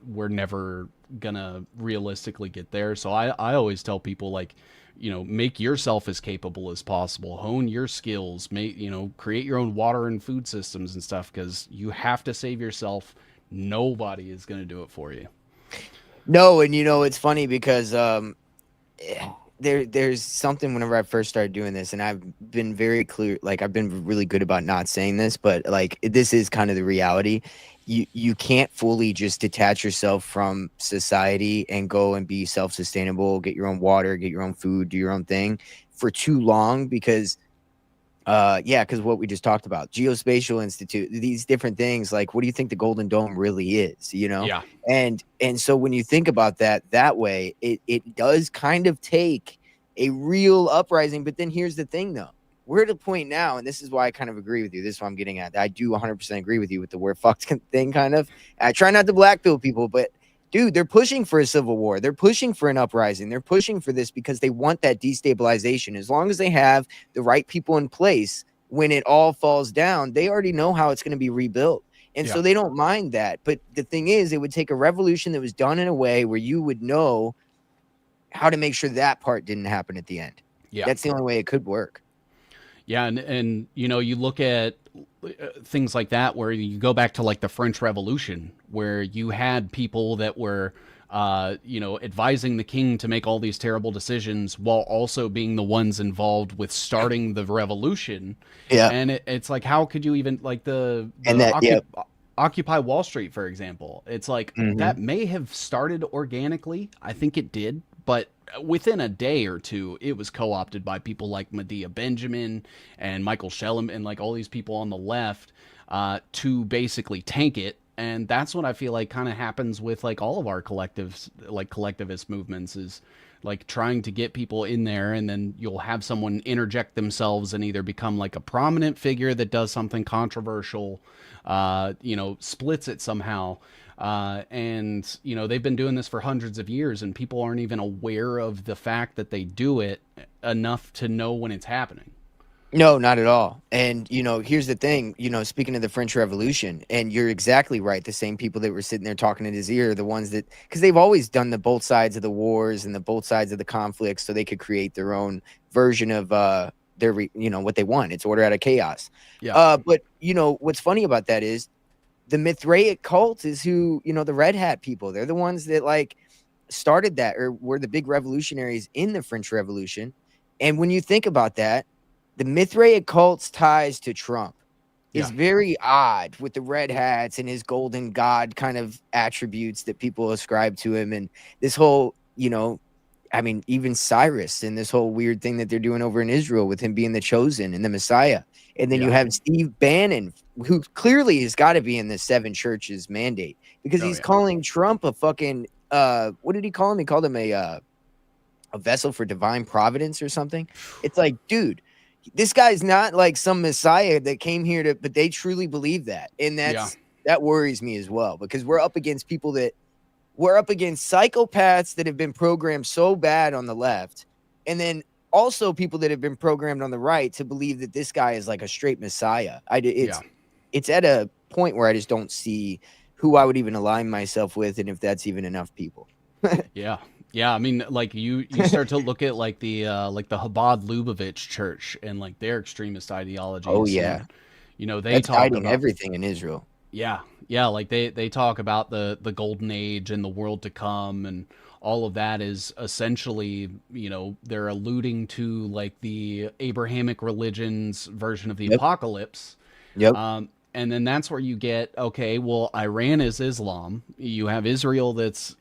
we're never gonna realistically get there. So I always tell people like, make yourself as capable as possible, hone your skills, create your own water and food systems and stuff, because you have to save yourself. Nobody is going to do it for you. No. And it's funny because there's something whenever I first started doing this, and I've been very clear, like I've been really good about not saying this, but like this is kind of the reality. You can't fully just detach yourself from society and go and be self-sustainable, get your own water, get your own food, do your own thing for too long, because because what we just talked about, Geospatial Institute, these different things, like what do you think the Golden Dome really is, Yeah. And so when you think about that way, it does kind of take a real uprising. But then here's the thing though, we're at a point now, and this is why I kind of agree with you. This is what I'm getting at. I do 100% agree with you with the we're fucked thing kind of. I try not to blackpill people, but dude, they're pushing for a civil war. They're pushing for an uprising. They're pushing for this because they want that destabilization. As long as they have the right people in place, when it all falls down, they already know how it's going to be rebuilt. And so they don't mind that. But the thing is, it would take a revolution that was done in a way where you would know how to make sure that part didn't happen at the end. Yeah. That's the only way it could work. Yeah. And you look at things like that, where you go back to like the French Revolution, where you had people that were advising the king to make all these terrible decisions while also being the ones involved with starting the revolution. Yeah. And it's like, how could you even like And that, yeah. Occupy Wall Street, for example? It's like Hmm. that may have started organically. I think it did, but within a day or two, it was co-opted by people like Medea Benjamin and Michael Shellam and like all these people on the left to basically tank it. And that's what I feel like kind of happens with like all of our collectives, like collectivist movements, is like trying to get people in there, and then you'll have someone interject themselves and either become like a prominent figure that does something controversial, splits it somehow. And they've been doing this for hundreds of years, and people aren't even aware of the fact that they do it enough to know when it's happening. No, not at all. And, here's the thing, speaking of the French Revolution, and you're exactly right. The same people that were sitting there talking in his ear, the ones that, because they've always done the both sides of the wars and the both sides of the conflicts so they could create their own version of what they want. It's order out of chaos. Yeah. But, what's funny about that is the Mithraic cult is who, the Red Hat people, they're the ones that like started that or were the big revolutionaries in the French Revolution. And when you think about that, the Mithraic cult's ties to Trump is very odd with the red hats and his golden god kind of attributes that people ascribe to him. And this whole, even Cyrus and this whole weird thing that they're doing over in Israel with him being the chosen and the Messiah. And then you have Steve Bannon, who clearly has got to be in the seven churches mandate because he's calling Trump a fucking, what did he call him? He called him a vessel for divine providence or something. It's like, dude, this guy's not like some messiah that came here but they truly believe that. And that worries me as well, because we're up against psychopaths that have been programmed so bad on the left. And then also people that have been programmed on the right to believe that this guy is like a straight messiah. It's at a point where I just don't see who I would even align myself with. And if that's even enough people. Yeah, I mean, like you start to look at like the Chabad Lubavitch Church and like their extremist ideologies. Oh yeah, they that's talk hiding about everything in Israel. Yeah, like they talk about the golden age and the world to come, and all of that is essentially, they're alluding to like the Abrahamic religions version of the apocalypse. Yep. And then that's where you get, okay, well, Iran is Islam. You have Israel that's,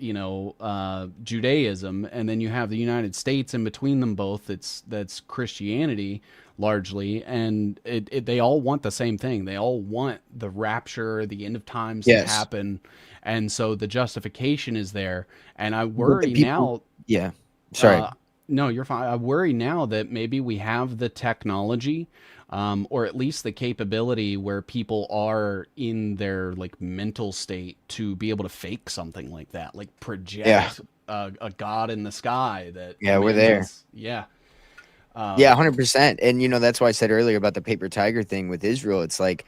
Judaism. And then you have the United States in between them both. That's Christianity largely. And they all want the same thing. They all want the rapture, the end of times to happen. And so the justification is there. And I worry now. Yeah. Sorry. No, you're fine. I worry now that maybe we have the technology, or at least the capability where people are in their like mental state to be able to fake something like that, like project a god in the sky. We're there. 100%. And that's why I said earlier about the paper tiger thing with Israel. It's like,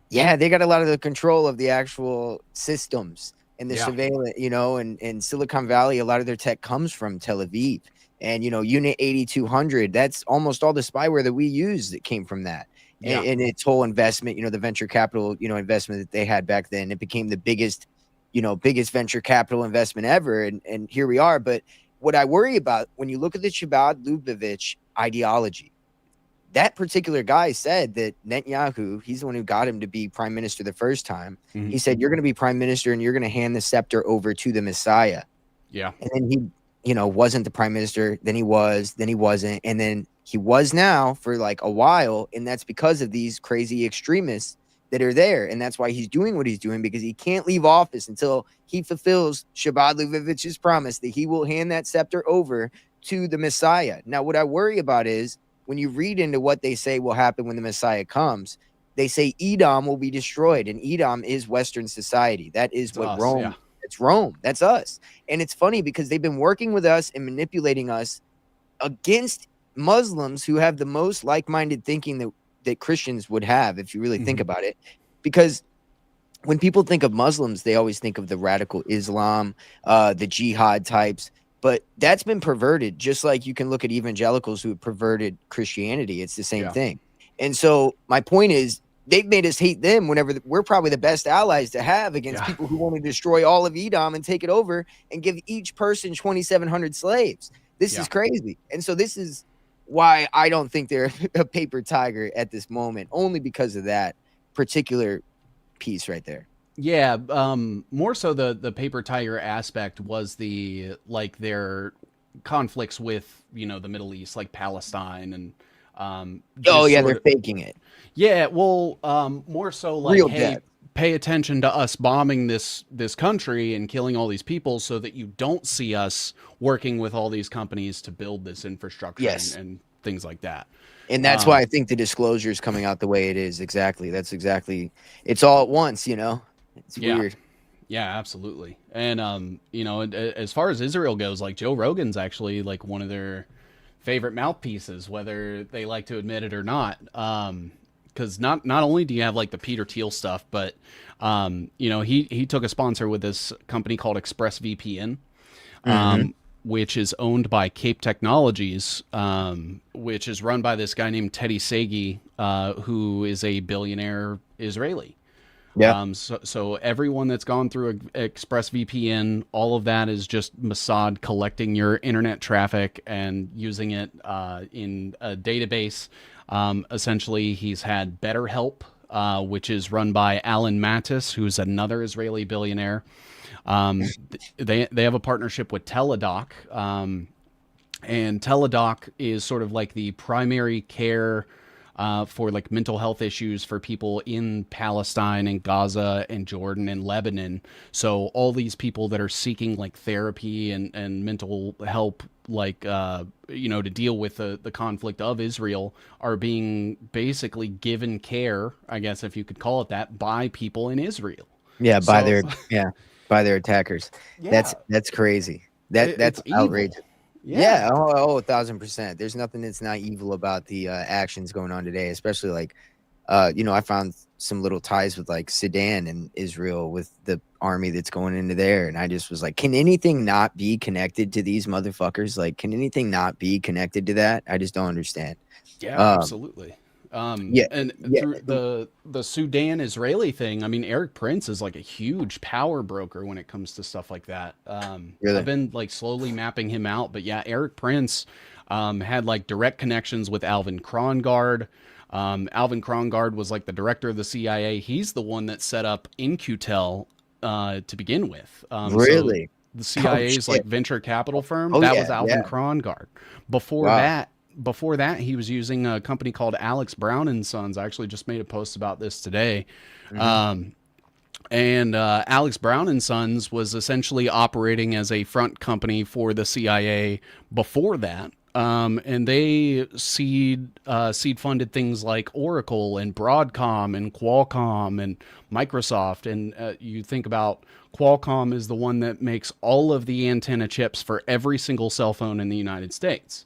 they got a lot of the control of the actual systems and the surveillance, and Silicon Valley. A lot of their tech comes from Tel Aviv. And, Unit 8200, that's almost all the spyware that we use that came from that. And its whole investment, the venture capital, investment that they had back then, it became the biggest venture capital investment ever. And here we are. But what I worry about when you look at the Chabad Lubavitch ideology, that particular guy said that Netanyahu, he's the one who got him to be prime minister the first time. Mm-hmm. He said, you're going to be prime minister and you're going to hand the scepter over to the Messiah. Yeah. And then he wasn't the prime minister, then he was, then he wasn't, and then he was now for like a while, and that's because of these crazy extremists that are there, and that's why he's doing what he's doing, because he can't leave office until he fulfills Chabad Lubavitch's promise that he will hand that scepter over to the Messiah. Now, what I worry about is when you read into what they say will happen when the Messiah comes, they say Edom will be destroyed, and Edom is Western society. That is what us, Rome. Yeah. It's Rome. That's us. And it's funny because they've been working with us and manipulating us against Muslims who have the most like-minded thinking that Christians would have, if you really think about it. Because when people think of Muslims, they always think of the radical Islam, the jihad types. But that's been perverted, just like you can look at evangelicals who have perverted Christianity. It's the same thing. And so my point is, they've made us hate them whenever we're probably the best allies to have against people who want to destroy all of Edom and take it over and give each person 2,700 slaves. This is crazy. And so this is why I don't think they're a paper tiger at this moment, only because of that particular piece right there. Yeah, more so the paper tiger aspect was their conflicts with, the Middle East, like Palestine and they're faking it. Yeah, well, more so like, real hey, death. Pay attention to us bombing this country and killing all these people so that you don't see us working with all these companies to build this infrastructure and things like that. And that's why I think the disclosure is coming out the way it is. Exactly. That's exactly. It's all at once, It's weird. Yeah, absolutely. And as far as Israel goes, like Joe Rogan's actually like one of their favorite mouthpieces, whether they like to admit it or not. Because not only do you have like the Peter Thiel stuff, but he took a sponsor with this company called ExpressVPN, which is owned by Cape Technologies, which is run by this guy named Teddy Sagi, who is a billionaire Israeli. Yeah. So everyone that's gone through ExpressVPN, all of that is just Mossad collecting your internet traffic and using it in a database. Essentially, he's had BetterHelp, which is run by Alan Mattis, who's another Israeli billionaire. They have a partnership with Teladoc, and Teladoc is sort of like the primary care for like mental health issues for people in Palestine and Gaza and Jordan and Lebanon. So all these people that are seeking like therapy and mental help, like, to deal with the conflict of Israel, are being basically given care, I guess, if you could call it that, by people in Israel. Yeah. By their attackers. Yeah. That's crazy. That's outrageous. Yeah. Oh, 1,000%. There's nothing that's not evil about the actions going on today, especially like, I found some little ties with like Sudan and Israel with the army that's going into there. And I just was like, can anything not be connected to these motherfuckers? Like, can anything not be connected to that? I just don't understand. Yeah, absolutely. Through the Sudan Israeli thing, I mean, Eric Prince is like a huge power broker when it comes to stuff like that. Really? I've been like slowly mapping him out, but yeah, Eric Prince had like direct connections with Alvin Krongard. Alvin Krongard was like the director of the CIA. He's the one that set up In-Q-Tel to begin with. Really? So the CIA's like venture capital firm, was Alvin Krongard. Before that, he was using a company called Alex Brown and Sons. I actually just made a post about this today. And Alex Brown and Sons was essentially operating as a front company for the CIA before that. And they seed funded things like Oracle and Broadcom and Qualcomm and Microsoft. And you think about Qualcomm is the one that makes all of the antenna chips for every single cell phone in the United States.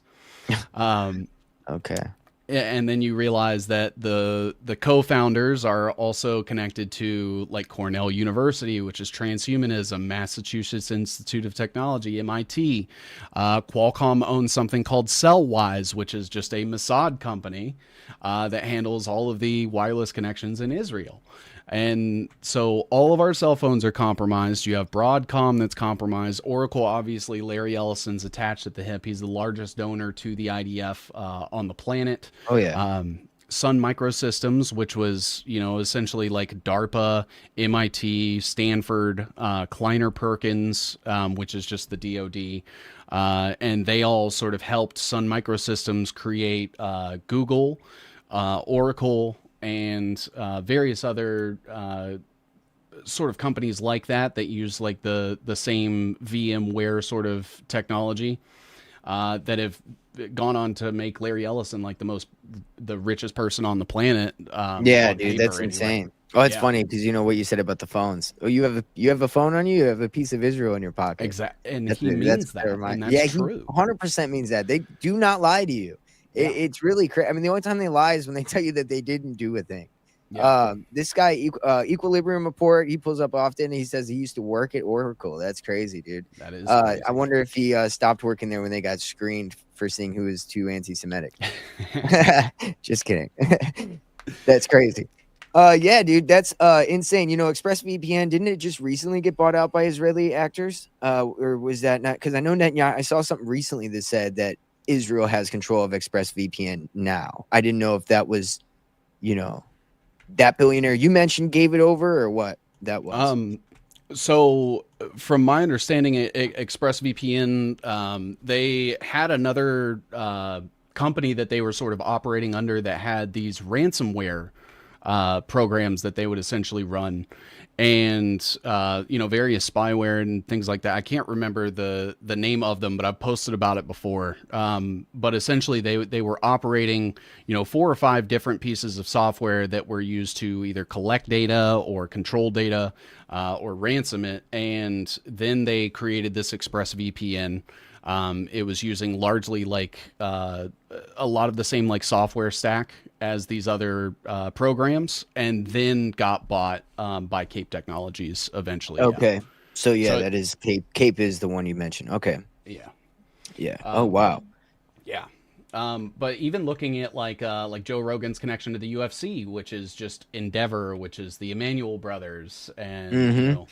Okay. And then you realize that the co-founders are also connected to like Cornell University, which is transhumanism, Massachusetts Institute of Technology, MIT. Qualcomm owns something called Cellwise, which is just a Mossad company that handles all of the wireless connections in Israel. And so all of our cell phones are compromised. You have Broadcom that's compromised. Oracle, obviously, Larry Ellison's attached at the hip. He's the largest donor to the IDF on the planet. Oh, yeah. Sun Microsystems, which was, essentially like DARPA, MIT, Stanford, Kleiner Perkins, which is just the DoD. And they all sort of helped Sun Microsystems create Google, Oracle, and various other sort of companies like that use like the same VMware sort of technology that have gone on to make Larry Ellison like the richest person on the planet. Yeah, dude, that's insane. Oh, it's funny because you know what you said about the phones. Oh, you have a phone on you. You have a piece of Israel in your pocket. Exactly, and he means that. And that's true. 100% means that. They do not lie to you. Yeah. It's really crazy. I mean, the only time they lie is when they tell you that they didn't do a thing. Yeah. This guy, Equilibrium Report, he pulls up often. He says he used to work at Oracle. That's crazy, dude. That is crazy. I wonder if he stopped working there when they got screened for seeing who was too anti-Semitic. Just kidding. That's crazy. Yeah, dude, that's insane. You know, ExpressVPN, didn't it just recently get bought out by Israeli actors? Or was that not? Because I know Netanyahu, I saw something recently that said that Israel has control of ExpressVPN now. I didn't know if that was, you know, that billionaire you mentioned gave it over or what that was. Um, so from my understanding, ExpressVPN, they had another company that they were sort of operating under that had these ransomware programs that they would essentially run, and various spyware and things like that. I can't remember the name of them, but I've posted about it before. But essentially, they were operating 4 or 5 different pieces of software that were used to either collect data or control data or ransom it, and then they created this ExpressVPN. It was using largely like a lot of the same like software stack as these other programs, and then got bought by Cape Technologies eventually. Yeah. Okay. So yeah, So that is Cape. Cape is the one you mentioned. Okay. yeah, Yeah. Oh um, wow. yeah. But even looking at like Joe Rogan's connection to the UFC, which is just Endeavor, which is the Emmanuel brothers, and Mm-hmm.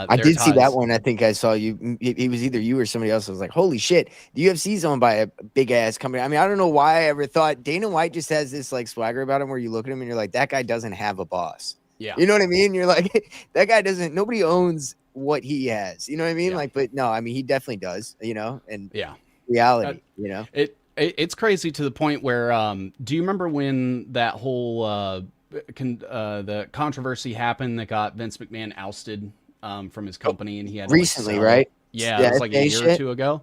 I their did see that ties. one. I think I saw you. It was either you or somebody else. I was like, holy shit. The UFC's owned by a big ass company. I mean, I don't know why I ever thought Dana White just has this like swagger about him where you look at him and you're like, that guy doesn't have a boss. Yeah, You know what I mean? You're like, that guy doesn't, nobody owns what he has. You know what I mean? yeah, Like, but no, I mean, he definitely does, and yeah. Uh, reality. it's crazy to the point where do you remember when that whole the controversy happened that got Vince McMahon ousted from his company, and he had to like Recently, sell? right? Yeah, it Yeah, was like a FA year or shit. two ago.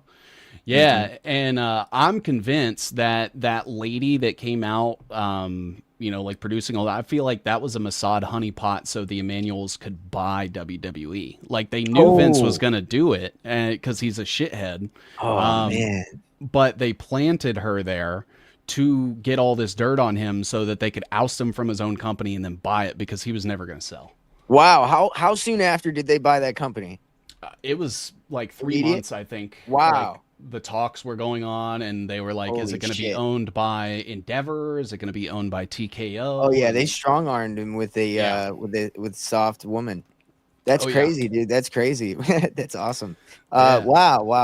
Hmm. Yeah, and I'm convinced that that lady that came out, like producing all that, I feel like that was a Mossad honeypot so the Emmanuels could buy WWE. Like they knew Vince was Oh, gonna do it because he's a shithead, oh um, man. but they planted her there to get all this dirt on him so that they could oust him from his own company and then buy it because he was never gonna sell. Wow. How soon after did they buy that company? It was like three Immediate? months, I think. Like Wow. the talks were going on, and they were like, "Is it Holy going to be shit. owned by Endeavor? Is it going to be owned by Oh TKO?" yeah, they And strong armed him with a yeah, with soft woman. That's oh yeah, crazy, dude. That's crazy. That's awesome. yeah,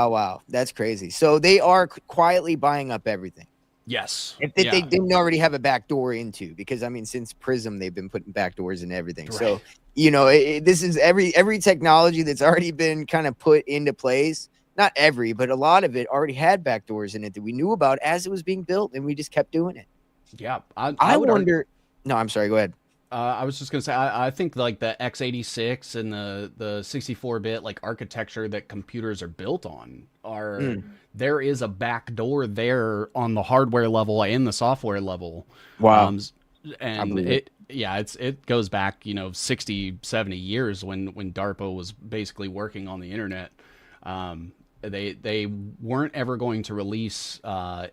Wow. That's crazy. So they are quietly buying up everything. yes, If they yeah, didn't already have a back door into, because I mean, since Prism, they've been putting back doors in everything. right, So this is every technology that's already been kind of put into place. Not every, but a lot of it already had back doors in it that we knew about as it was being built, and we just kept doing it. yeah. I I would argue. wonder. No, I'm sorry. Go ahead. I was just gonna say, I think like the x86 and the 64-bit like architecture that computers are built on are Mm, there is a back door there on the hardware level and the software level, wow, um, I and believe it. it goes back 60, 70 years when DARPA was basically working on the internet. They weren't ever going to release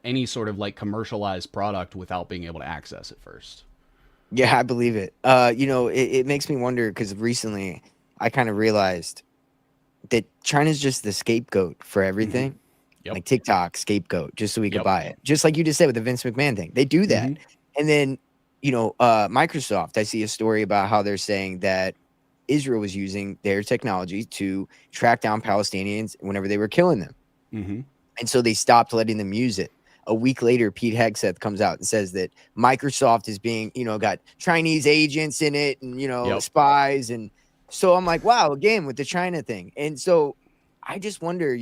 any sort of like commercialized product without being able to access it first. Yeah, I believe it. It makes me wonder because recently I kind of realized that China's just the scapegoat for Hmm. everything. Yep. Like TikTok scapegoat, just so we could Yep. buy it. Just like you just said with the Vince McMahon thing. They do that. Hmm. And then, Microsoft, I see a story about how they're saying that Israel was using their technology to track down Palestinians whenever they were killing them. Hmm. And so they stopped letting them use it. A week later, Pete Hegseth comes out and says that Microsoft is being, got Chinese agents in it and, Yep. spies. And so I'm like, wow, again, with the China thing. And so I just wonder,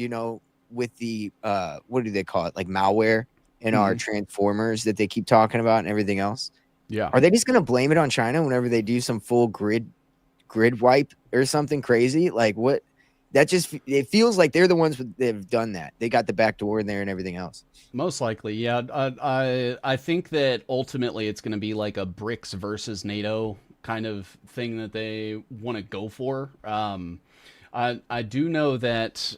with the, what do they call it? Like malware in our Hmm. transformers that they keep talking about and everything else. Yeah. Are they just going to blame it on China whenever they do some full grid wipe or something crazy? Like what? That just it feels like they're the ones that have done that. They got the back door in there and everything else. Most likely, yeah. I think that ultimately it's going to be like a BRICS versus NATO kind of thing that they want to go for. I do know that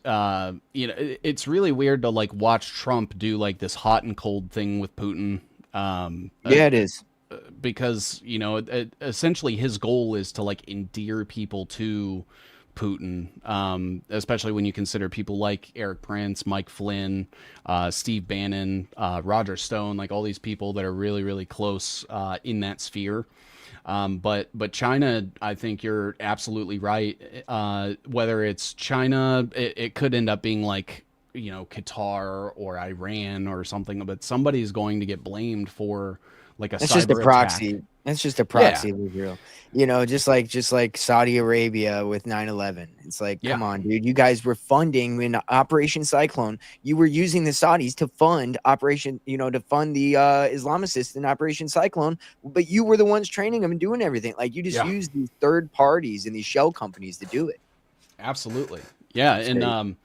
it's really weird to like watch Trump do like this hot and cold thing with Putin. Um, uh, Yeah, it is. because essentially his goal is to like endear people to Putin, especially when you consider people like Eric Prince, Mike Flynn, Steve Bannon, Roger Stone, like all these people that are really, really close in that sphere. But China, I think you're absolutely right. Whether it's China, it could end up being like, Qatar or Iran or something, but somebody's going to get blamed for like a That's just a cyber attack. proxy. That's just a Yeah, proxy of Israel. Just like Saudi Arabia with 9/11. It's like, yeah, come on, dude. You guys were funding in Operation Cyclone. You were using the Saudis to fund to fund the Islamicists in Operation Cyclone, but you were the ones training them and doing everything. Like you just yeah, used these third parties and these shell companies to do it. absolutely. Yeah, It's and crazy.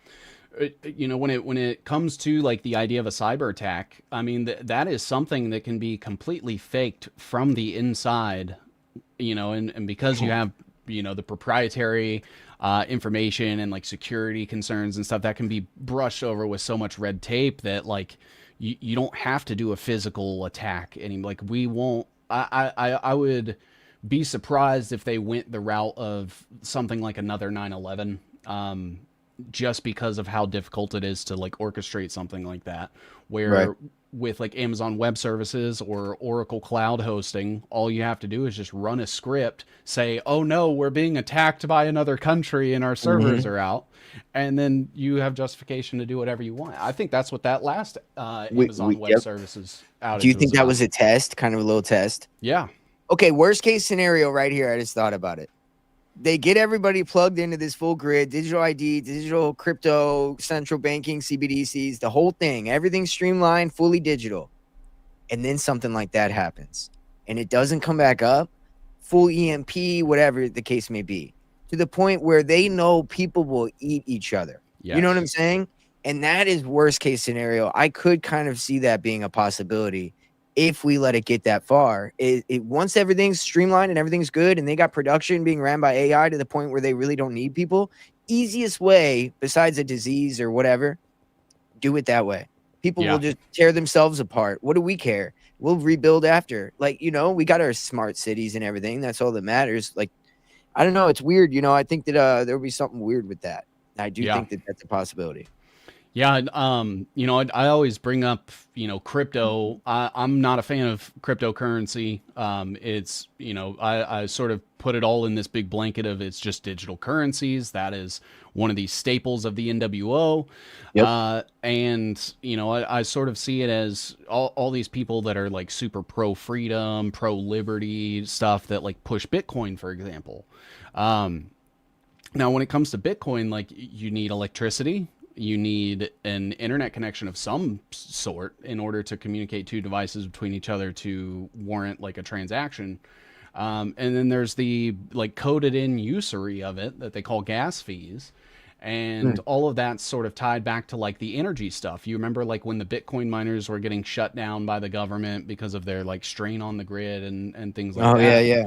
when it comes to like the idea of a cyber attack, I mean that is something that can be completely faked from the inside, and because you have the proprietary information and like security concerns and stuff that can be brushed over with so much red tape that like you don't have to do a physical attack anymore. Like we won't. I would be surprised if they went the route of something like another 9/11. Just because of how difficult it is to like orchestrate something like that, Right. where with like Amazon Web Services or Oracle Cloud hosting, all you have to do is just run a script, say, oh no, we're being attacked by another country and our servers Hmm. are out, and then you have justification to do whatever you want. I think that's what that last Amazon Web Yep. Services Do you outage was think that about. was a test, kind of a little test? Yeah, Okay, worst case scenario right here. I just thought about it. They get everybody plugged into this full grid, digital ID, digital crypto, central banking, CBDCs, the whole thing, everything streamlined, fully digital. And then something like that happens and it doesn't come back up, full EMP, whatever the case may be, to the point where they know people will eat each other. You know what I'm yes, saying? And that is worst case scenario. I could kind of see that being a possibility if we let it get that far. Once everything's streamlined and everything's good and they got production being ran by AI to the point where they really don't need people, easiest way besides a disease or whatever, do it that way. People will yeah. just tear themselves apart. What do we care? We'll rebuild after. Like, we got our smart cities and everything. That's all that matters. Like, I don't know. It's weird. I think that there'll be something weird with that. I do Yeah. think that that's a possibility. Yeah, I always bring up, crypto. I'm not a fan of cryptocurrency. It's, I sort of put it all in this big blanket of it's just digital currencies. That is one of these staples of the NWO. Yep. And, I sort of see it as all these people that are like super pro freedom, pro liberty stuff that like push Bitcoin, for example. Um, Now, when it comes to Bitcoin, like you need electricity, you need an internet connection of some sort in order to communicate two devices between each other to warrant like a transaction. And then there's the like coded in usury of it that they call gas fees. And Mm. all of that's sort of tied back to like the energy stuff. You remember like when the Bitcoin miners were getting shut down by the government because of their like strain on the grid and things like Oh, yeah, that. yeah.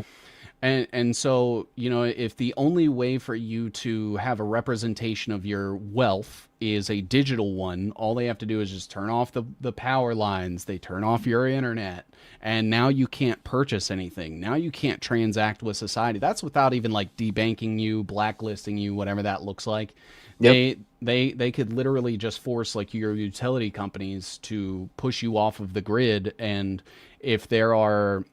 And so, if the only way for you to have a representation of your wealth is a digital one, all they have to do is just turn off the power lines, they turn off your internet, and now you can't purchase anything. Now you can't transact with society. That's without even like debanking you, blacklisting you, whatever that looks like. Yep. They could literally just force like your utility companies to push you off of the grid, and if there are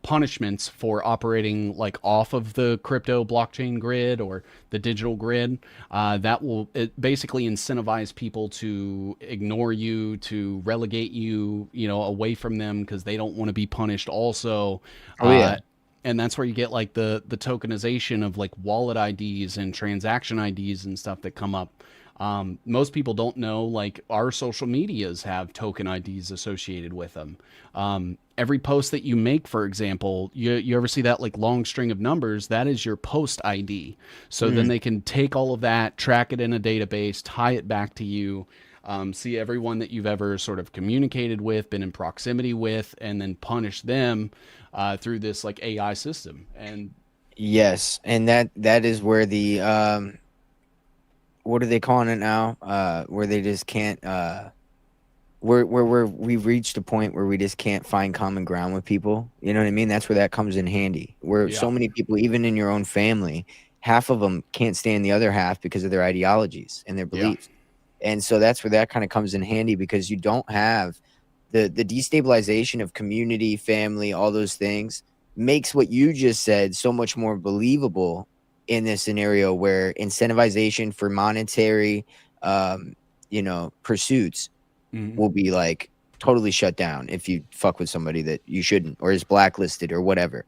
punishments for operating like off of the crypto blockchain grid or the digital grid, that will basically incentivize people to ignore you, to relegate you, away from them because they don't want to be punished also. Oh, yeah. And that's where you get like the tokenization of like wallet IDs and transaction IDs and stuff that come up. Most people don't know like our social medias have token IDs associated with them. Every post that you make, for example, you ever see that like long string of numbers? That is your post ID. So then Mhm. they can take all of that, track it in a database, tie it back to you, see everyone that you've ever sort of communicated with, been in proximity with, and then punish them through this like AI system. And Yes, and that is where the what are they calling it now? Where they just can't where we've reached a point where we just can't find common ground with people. You know what I mean? That's where that comes in handy. Where yeah, so many people, even in your own family, half of them can't stand the other half because of their ideologies and their Yeah. beliefs. And so that's where that kind of comes in handy, because you don't have the destabilization of community, family, all those things makes what you just said so much more believable in this scenario where incentivization for monetary, pursuits Mhm. will be like totally shut down if you fuck with somebody that you shouldn't, or is blacklisted or whatever.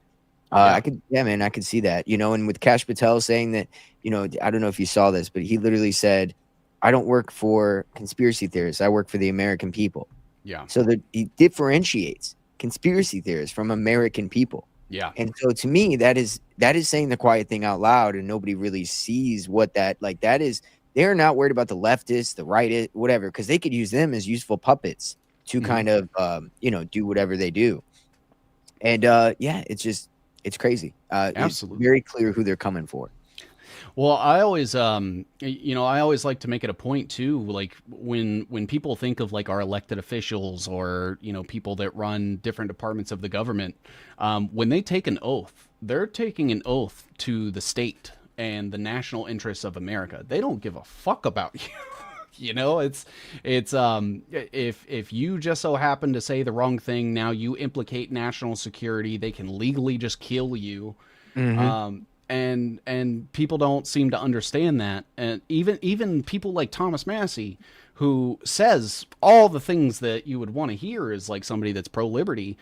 Yeah. I could see that, and with Cash Patel saying that, I don't know if you saw this, but he literally said, I don't work for conspiracy theorists. I work for the American people. Yeah. So that he differentiates conspiracy theorists from American people. Yeah. And so to me, that is saying the quiet thing out loud, and nobody really sees what that is. They're not worried about the leftists, the right, whatever, because they could use them as useful puppets to Mhm. kind of, do whatever they do. And it's crazy. It's Absolutely. very clear who they're coming for. Well, I always, I always like to make it a point too. Like when people think of like our elected officials or people that run different departments of the government, when they take an oath, they're taking an oath to the state and the national interests of America. They don't give a fuck about you. It's if you just so happen to say the wrong thing, now you implicate national security. They can legally just kill you. And people don't seem to understand that. And even people like Thomas Massey, who says all the things that you would want to hear as like somebody that's pro liberty,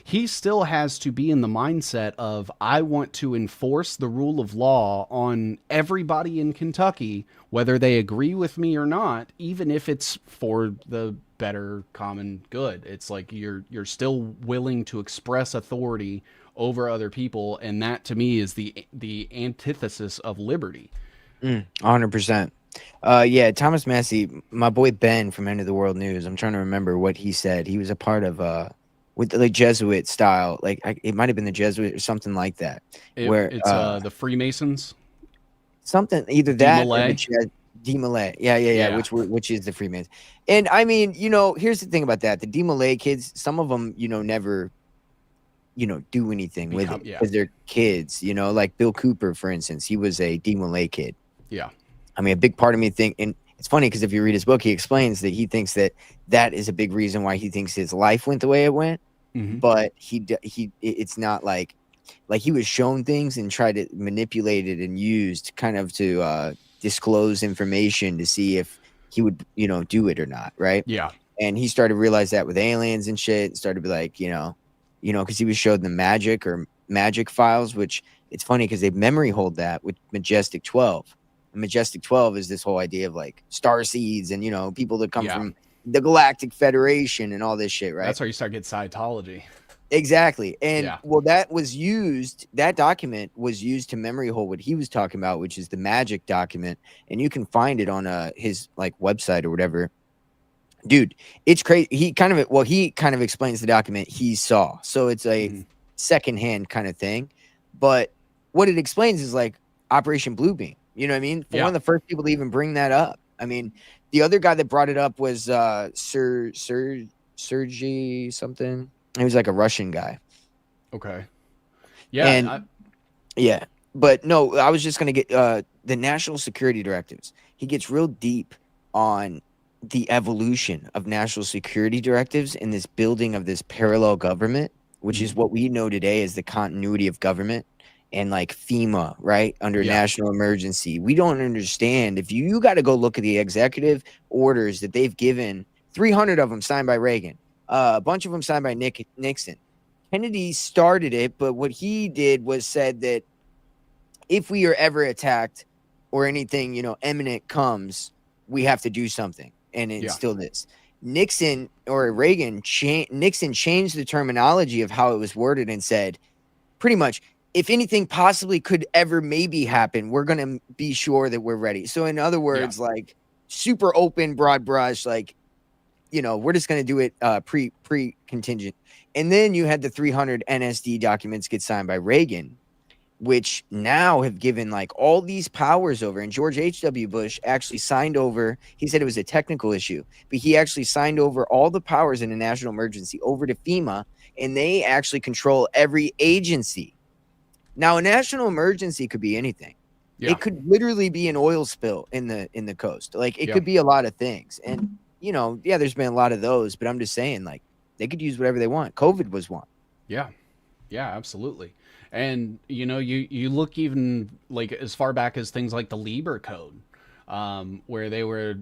he still has to be in the mindset of, I want to enforce the rule of law on everybody in Kentucky, whether they agree with me or not, even if it's for the better common good. It's like you're still willing to express authority over other people, and that to me is the antithesis of liberty. 100%. Thomas Massey, my boy Ben from End of the World News. I'm trying to remember what he said. He was a part of with the Jesuit style, it might have been the Jesuit or something like that. It's the Freemasons. Something either that or the DeMolay. Yeah. Yeah. Which is the Freemasons. And I mean, here's the thing about that: the DeMolay kids, some of them, never, do anything with it because they're kids. Like Bill Cooper, for instance, he was a DeMolay kid. Yeah. I mean, a big part of me and it's funny because if you read his book, he explains that he thinks that is a big reason why he thinks his life went the way it went. Mm-hmm. But it's not like he was shown things and tried to manipulate it and used kind of to disclose information to see if he would, do it or not. Right. Yeah. And he started to realize that with aliens and shit, and started to be like, because he was showed the magic files, which it's funny because they memory hold that with Majestic 12. And Majestic 12 is this whole idea of like star seeds and, people that come from the Galactic Federation and all this shit, right? That's where you start getting Scientology. Exactly. And that document was used to memory hold what he was talking about, which is the magic document. And you can find it on his like website or whatever. Dude, it's crazy. He kind of explains the document he saw. So it's a secondhand kind of thing. But what it explains is like Operation Bluebeam. You know what I mean? One of the first people to even bring that up. I mean, the other guy that brought it up was Sergey something. He was like a Russian guy. Okay. Yeah. Yeah. But no, I was just going to get the national security directives. He gets real deep on the evolution of national security directives and this building of this parallel government, which is what we know today as the continuity of government. And like FEMA, right? Under national emergency. We don't understand. If you got to go look at the executive orders that they've given, 300 of them signed by Reagan, a bunch of them signed by Nixon. Kennedy started it, but what he did was said that if we are ever attacked or anything, imminent comes, we have to do something. And it's still this. Nixon changed the terminology of how it was worded and said, pretty much, if anything possibly could ever maybe happen, we're going to be sure that we're ready. So in other words, like super open, broad brush, like, we're just going to do it pre contingent. And then you had the 300 NSD documents get signed by Reagan, which now have given like all these powers over. And George H.W. Bush actually signed over. He said it was a technical issue, but he actually signed over all the powers in a national emergency over to FEMA, and they actually control every agency. Now, a national emergency could be anything. Yeah. It could literally be an oil spill in the coast. Like it Yeah. could be a lot of things. And yeah, there's been a lot of those, but I'm just saying, like, they could use whatever they want. COVID was one. Yeah. Yeah, absolutely. And you look even like as far back as things like the Lieber Code, where they were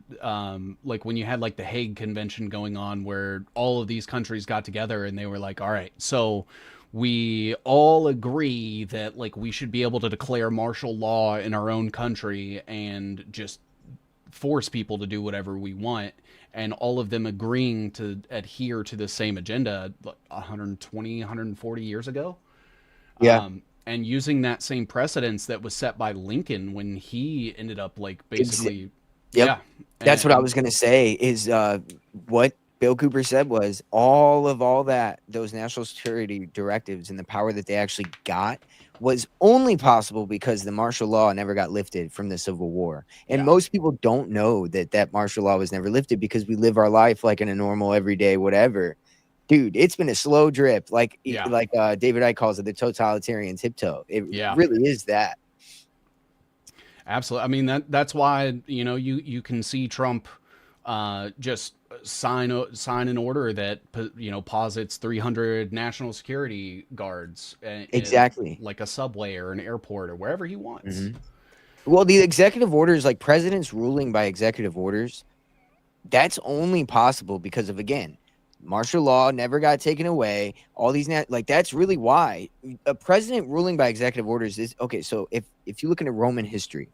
like when you had like the Hague Convention going on, where all of these countries got together and they were like, all right, so we all agree that like we should be able to declare martial law in our own country and just force people to do whatever we want, and all of them agreeing to adhere to the same agenda like 120 140 years ago, Yeah. and using that same precedence that was set by Lincoln when he ended up like basically, Yep. yeah, That's what I and was gonna say is what Bill Cooper said was all that those national security directives and the power that they actually got was only possible because the martial law never got lifted from the Civil War. And yeah, most people don't know that martial law was never lifted because we live our life like in a normal everyday whatever. Dude, it's been a slow drip, like yeah, David Icke calls it, the totalitarian tiptoe. It yeah, really is that. absolutely. I mean that's why you can see Trump just sign an order that posits 300 national security guards in Exactly. like a subway or an airport or wherever he wants. Mhm. Well, the executive orders, like presidents ruling by executive orders, that's only possible because of, again, martial law never got taken away. All these like that's really why a president ruling by executive orders is okay. So if you look into Roman history,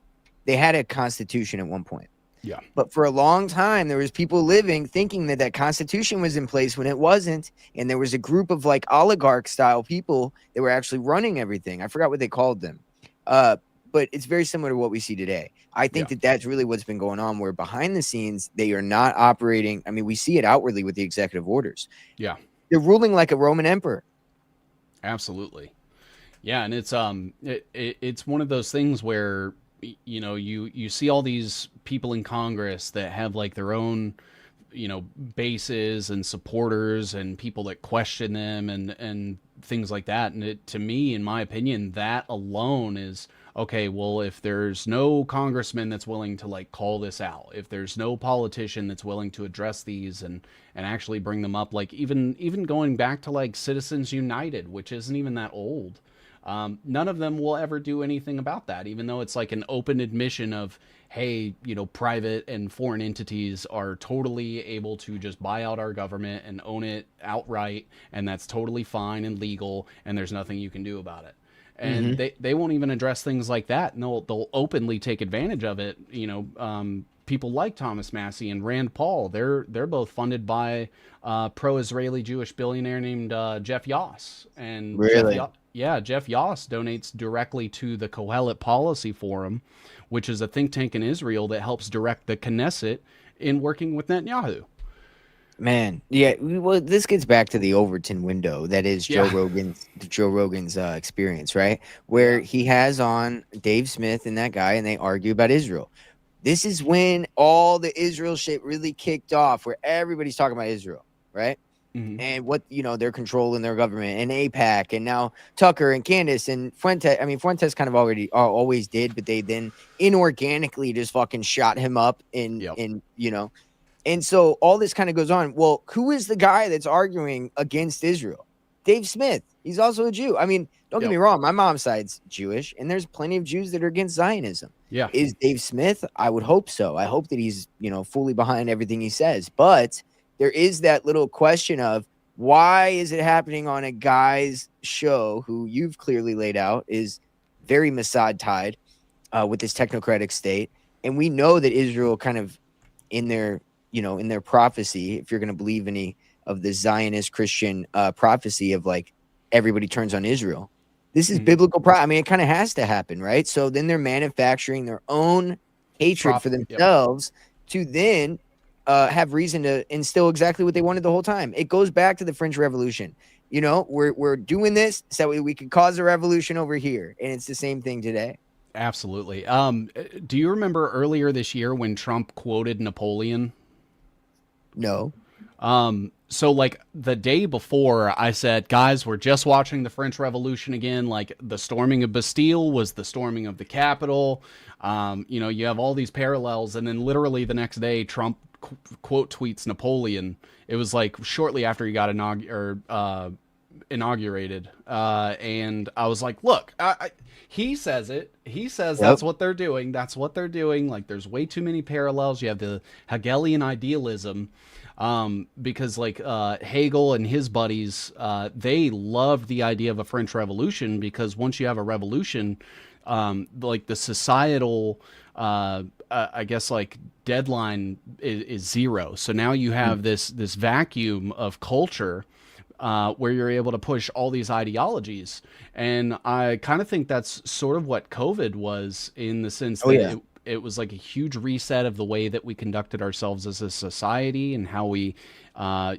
they had a constitution at one point. Yeah. But for a long time, there was people living thinking that constitution was in place when it wasn't, and there was a group of like oligarch style people that were actually running everything. I forgot what they called them, uh, but it's very similar to what we see today. I think Yeah. that's really what's been going on. Where behind the scenes, they are not operating. I mean, we see it outwardly with the executive orders. Yeah. They're ruling like a Roman emperor. Absolutely. Yeah, and it's one of those things where you see all these people in Congress that have like their own bases and supporters and people that question them and things like that, and it, to me, in my opinion, that alone is okay. Well, if there's no congressman that's willing to like call this out, if there's no politician that's willing to address these and actually bring them up, like even going back to like Citizens United, which isn't even that old, none of them will ever do anything about that, even though it's like an open admission of, hey, private and foreign entities are totally able to just buy out our government and own it outright, and that's totally fine and legal, and there's nothing you can do about it. And Mm-hmm. they won't even address things like that, and they'll openly take advantage of it. People like Thomas Massey and Rand Paul, they're both funded by pro-Israeli Jewish billionaire named Jeff Yoss, and Really, Jeff Yoss donates directly to the Kohelet Policy Forum, which is a think tank in Israel that helps direct the Knesset in working with Netanyahu. man. Yeah. Well, this gets back to the Overton window that is Yeah, Joe Rogan's experience, right? Where yeah, he has on Dave Smith and that guy, and they argue about Israel. This is when all the Israel shit really kicked off, where everybody's talking about Israel, right? hmm, And what they're controlling their government and APAC, and now Tucker and Candace and Fuentes. I mean, Fuentes kind of always did, but they then inorganically just fucking shot him up yep, and so all this kind of goes on. Well, who is the guy that's arguing against Israel? Dave Smith. He's also a Jew. I mean, don't get yep, me wrong. My mom's side's Jewish, and there's plenty of Jews that are against Zionism. yeah, Is Dave Smith? I would hope so. I hope that he's, fully behind everything he says. But there is that little question of why is it happening on a guy's show who you've clearly laid out is very Mossad tied with this technocratic state. And we know that Israel kind of in their in their prophecy, if you're going to believe any of the Zionist Christian prophecy of like everybody turns on Israel, this is hmm, biblical. I mean, it kind of has to happen, right? So then they're manufacturing their own hatred for yep, themselves to then have reason to instill exactly what they wanted the whole time. It goes back to the French Revolution. We're doing this so we could cause a revolution over here, and it's the same thing today. absolutely. Do you remember earlier this year when Trump quoted Napoleon? No. So like the day before, I said, guys, we're just watching the French Revolution again. Like the storming of Bastille was the storming of the Capitol. You know, you have all these parallels, and then literally the next day, Trump quote tweets Napoleon. It was like shortly after he got inaugurated, and I was like, look, he says it. He says Yep. that's what they're doing. That's what they're doing. Like, there's way too many parallels. You have the Hegelian idealism, because like Hegel and his buddies, they loved the idea of a French Revolution because once you have a revolution, like the societal, I guess like deadline is zero. So now you have this vacuum of culture where you're able to push all these ideologies. And I kind of think that's sort of what COVID was in the sense Oh that yeah. it was like a huge reset of the way that we conducted ourselves as a society and how we,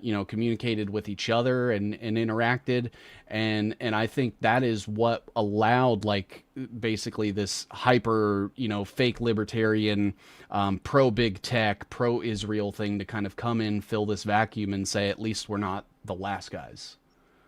you know, communicated with each other and interacted. And I think that is what allowed like basically this hyper, you know, fake libertarian, pro big tech, pro Israel thing to kind of come in, fill this vacuum and say, at least we're not the last guys.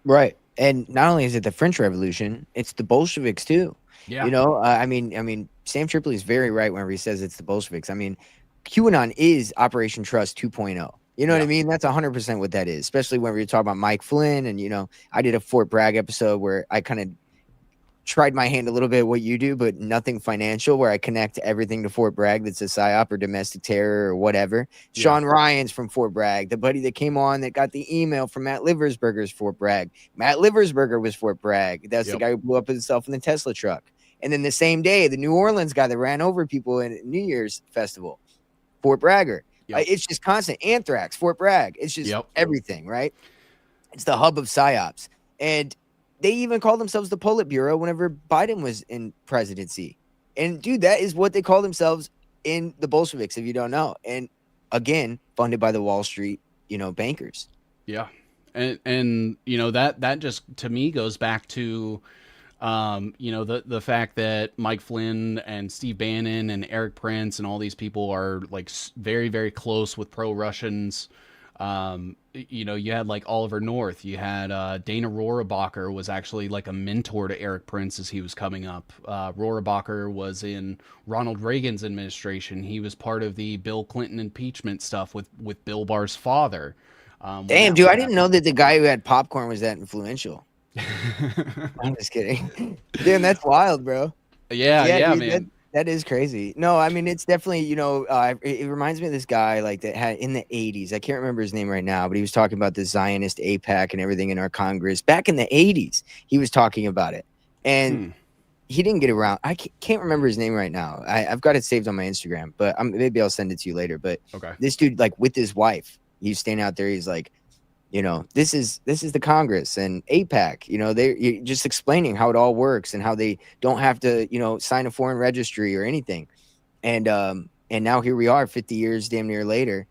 Right. And not only is it the French Revolution, it's the Bolsheviks too. Yeah. You know, I mean, Sam Tripoli is very right whenever he says it's the Bolsheviks. I mean, QAnon is Operation Trust 2.0. You know what I Yeah. mean? That's 100% what that is, especially when we talk about Mike Flynn. And, you know, I did a Fort Bragg episode where I kind of tried my hand a little bit what you do, but nothing financial, where I connect everything to Fort Bragg that's a psyop or domestic terror or whatever. Yeah. Sean Ryan's from Fort Bragg, the buddy that came on that got the email from Matt Liversberger's Fort Bragg. Matt Liversberger was Fort Bragg. That's the Yep. guy who blew up himself in the Tesla truck. And then the same day, the New Orleans guy that ran over people in New Year's festival, Fort Bragger. Yep. It's just constant. Anthrax, Fort Bragg. It's just Yep. everything, right? It's the hub of psyops. And they even called themselves the Politburo whenever Biden was in presidency. And dude, that is what they call themselves in the Bolsheviks, if you don't know. And again, funded by the Wall Street, you know, bankers. Yeah. And you know, that just to me goes back to you know, the fact that Mike Flynn and Steve Bannon and Eric Prince and all these people are like very, very close with pro-Russians. You know, you had like Oliver North, you had Dana Rohrabacher was actually like a mentor to Eric Prince as he was coming up. Rohrabacher was in Ronald Reagan's administration. He was part of the Bill Clinton impeachment stuff with Bill Barr's father. Damn, dude, I didn't know that the guy who had popcorn was that influential. I'm just kidding. Damn, that's wild, bro. Yeah, Dude, man. that is crazy. No, I mean, it's definitely, you know, it reminds me of this guy like that had in the 80s. I can't remember his name right now, but he was talking about the Zionist AIPAC and everything in our Congress back in the 80s. He was talking about it, and he didn't get around. I can't remember his name right now. I've got it saved on my Instagram, but maybe I'll send it to you later. But Okay. this dude, like with his wife, he's standing out there. He's like, you know, this is the Congress and AIPAC. You know, you're just explaining how it all works and how they don't have to, you know, sign a foreign registry or anything. And now here we are, 50 years damn near later,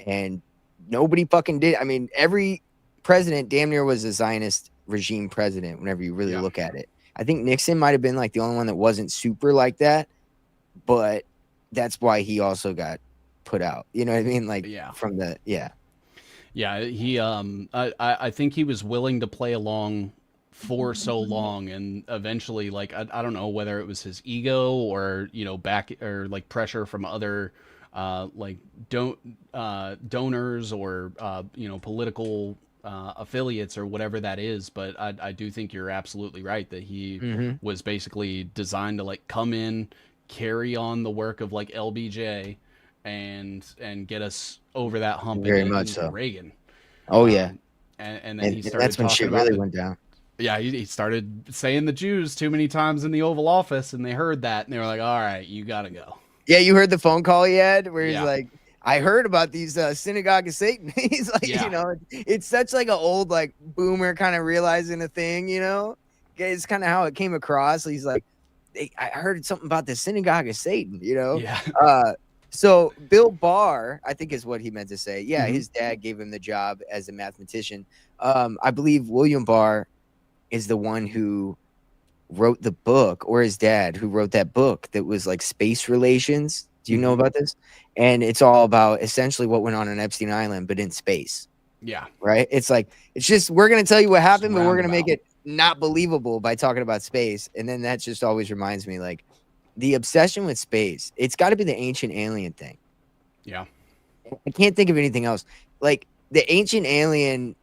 and nobody fucking did. I mean, every president damn near was a Zionist regime president. Whenever you really look at it, I think Nixon might have been like the only one that wasn't super like that, but that's why he also got put out. You know what I mean? Like from the Yeah, he I think he was willing to play along for so long, and eventually like I don't know whether it was his ego or, you know, back or like pressure from other like donors or you know, political affiliates or whatever that is, but I do think you're absolutely right that he was basically designed to like come in, carry on the work of like LBJ and get us over that hump. Very much so. Reagan. Oh yeah. And then he started that's when talking shit about really went down. Yeah, he started saying the Jews too many times in the Oval Office, and they heard that, and they were like, all right, you gotta go. Yeah, you heard the phone call he had where he's like, I heard about these synagogue of Satan. He's like, you know, it's such like an old like boomer kind of realizing a thing, you know? It's kind of how it came across. He's like, I heard something about the synagogue of Satan, you know? Yeah. So Bill Barr, I think is what he meant to say. Yeah, his dad gave him the job as a mathematician. I believe William Barr is the one who wrote the book, or his dad who wrote that book that was like space relations. Do you know about this? And it's all about essentially what went on Epstein Island, but in space. Yeah. right? It's like, it's just, we're going to tell you what happened, but we're going to make roundabout. it not believable by talking about space. And then that just always reminds me, like, the obsession with space, it's got to be the ancient alien thing. Yeah. I can't think of anything else. Like the ancient alien,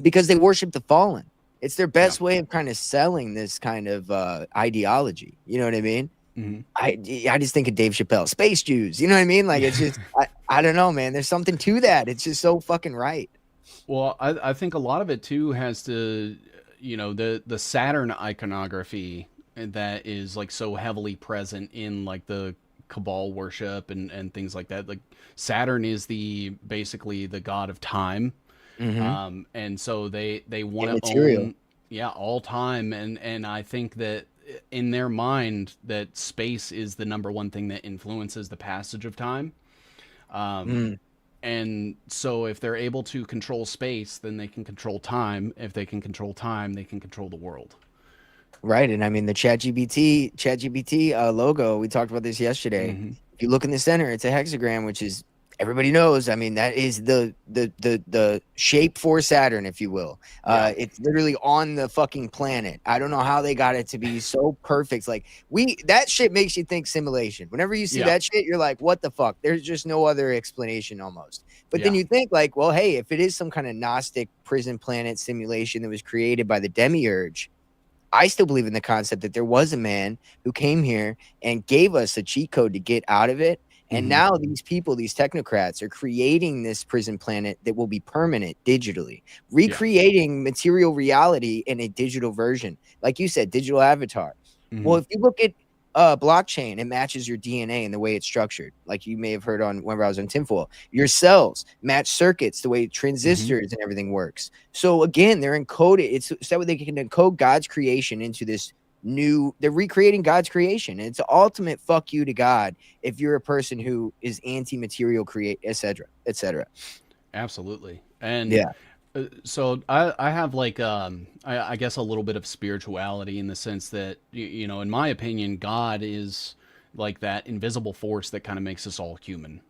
because they worship the fallen. It's their best way of kind of selling this kind of ideology. You know what I mean? Mm-hmm. I just think of Dave Chappelle, Space Jews. You know what I mean? Like, it's just, I don't know, man. There's something to that. It's just so fucking right. Well, I think a lot of it too has to, the Saturn iconography that is like so heavily present in like the Cabal worship and things like that. Like Saturn is basically the god of time. Mm-hmm. And so they want to Immaterial. own, yeah, all time. And I think that in their mind that space is the number one thing that influences the passage of time. Mm. And so if they're able to control space, then they can control time. If they can control time, they can control the world. Right. And I mean, the ChatGPT logo, we talked about this yesterday. Mm-hmm. If you look in the center, it's a hexagram, which is, everybody knows. I mean, that is the shape for Saturn, if you will. It's literally on the fucking planet. I don't know how they got it to be so perfect. Like, that shit makes you think simulation. Whenever you see that shit, you're like, what the fuck? There's just no other explanation almost. But then you think like, well, hey, if it is some kind of Gnostic prison planet simulation that was created by the demiurge, I still believe in the concept that there was a man who came here and gave us a cheat code to get out of it. And now these people, these technocrats, are creating this prison planet that will be permanent digitally, recreating material reality in a digital version. Like you said, digital avatar. Mm-hmm. Well, if you look at blockchain, it matches your DNA and the way it's structured. Like you may have heard on whenever I was on tinfoil, your cells match circuits, the way transistors and everything works. So again, they're encoded. It's so that they can encode God's creation into this they're recreating God's creation. And it's an ultimate fuck you to God if you're a person who is anti-material, create, etc., etc. Absolutely. And so I have like I guess a little bit of spirituality in the sense that in my opinion God is like that invisible force that kind of makes us all human,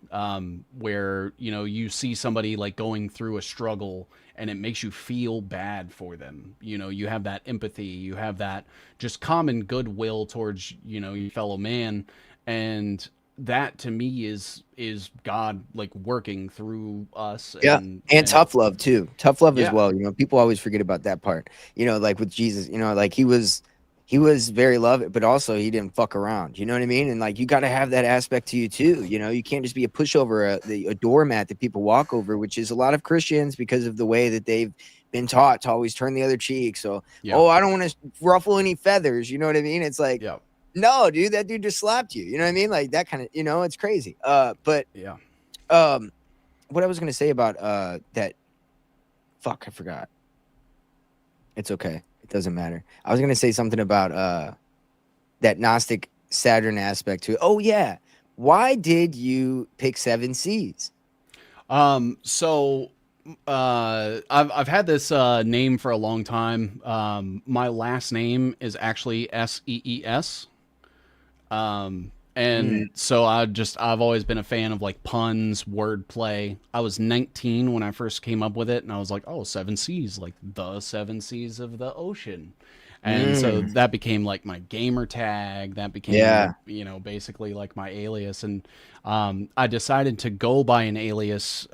where you see somebody like going through a struggle and it makes you feel bad for them. You have that empathy, you have that just common goodwill towards your fellow man. And that to me is God like working through us. And tough love too. Tough love as well. People always forget about that part. Like with Jesus, like he was very loving, but also he didn't fuck around. You know what I mean? And like you got to have that aspect to you too. You can't just be a pushover, a doormat that people walk over, which is a lot of Christians because of the way that they've been taught to always turn the other cheek. So, I don't want to ruffle any feathers. You know what I mean? It's like, no, dude, that dude just slapped you. You know what I mean? Like that kind of, it's crazy. But what I was gonna say about that, fuck, I forgot. It's okay. It doesn't matter. I was gonna say something about that Gnostic Saturn aspect to it. Oh yeah. Why did you pick 7 Seas? So I've had this name for a long time. My last name is actually Sees. And so I've always been a fan of like puns, wordplay. I was 19 when I first came up with it, and I was like, oh, 7 Seas, like the 7 seas of the ocean. And so that became like my gamer tag. That became, basically like my alias. And I decided to go by an alias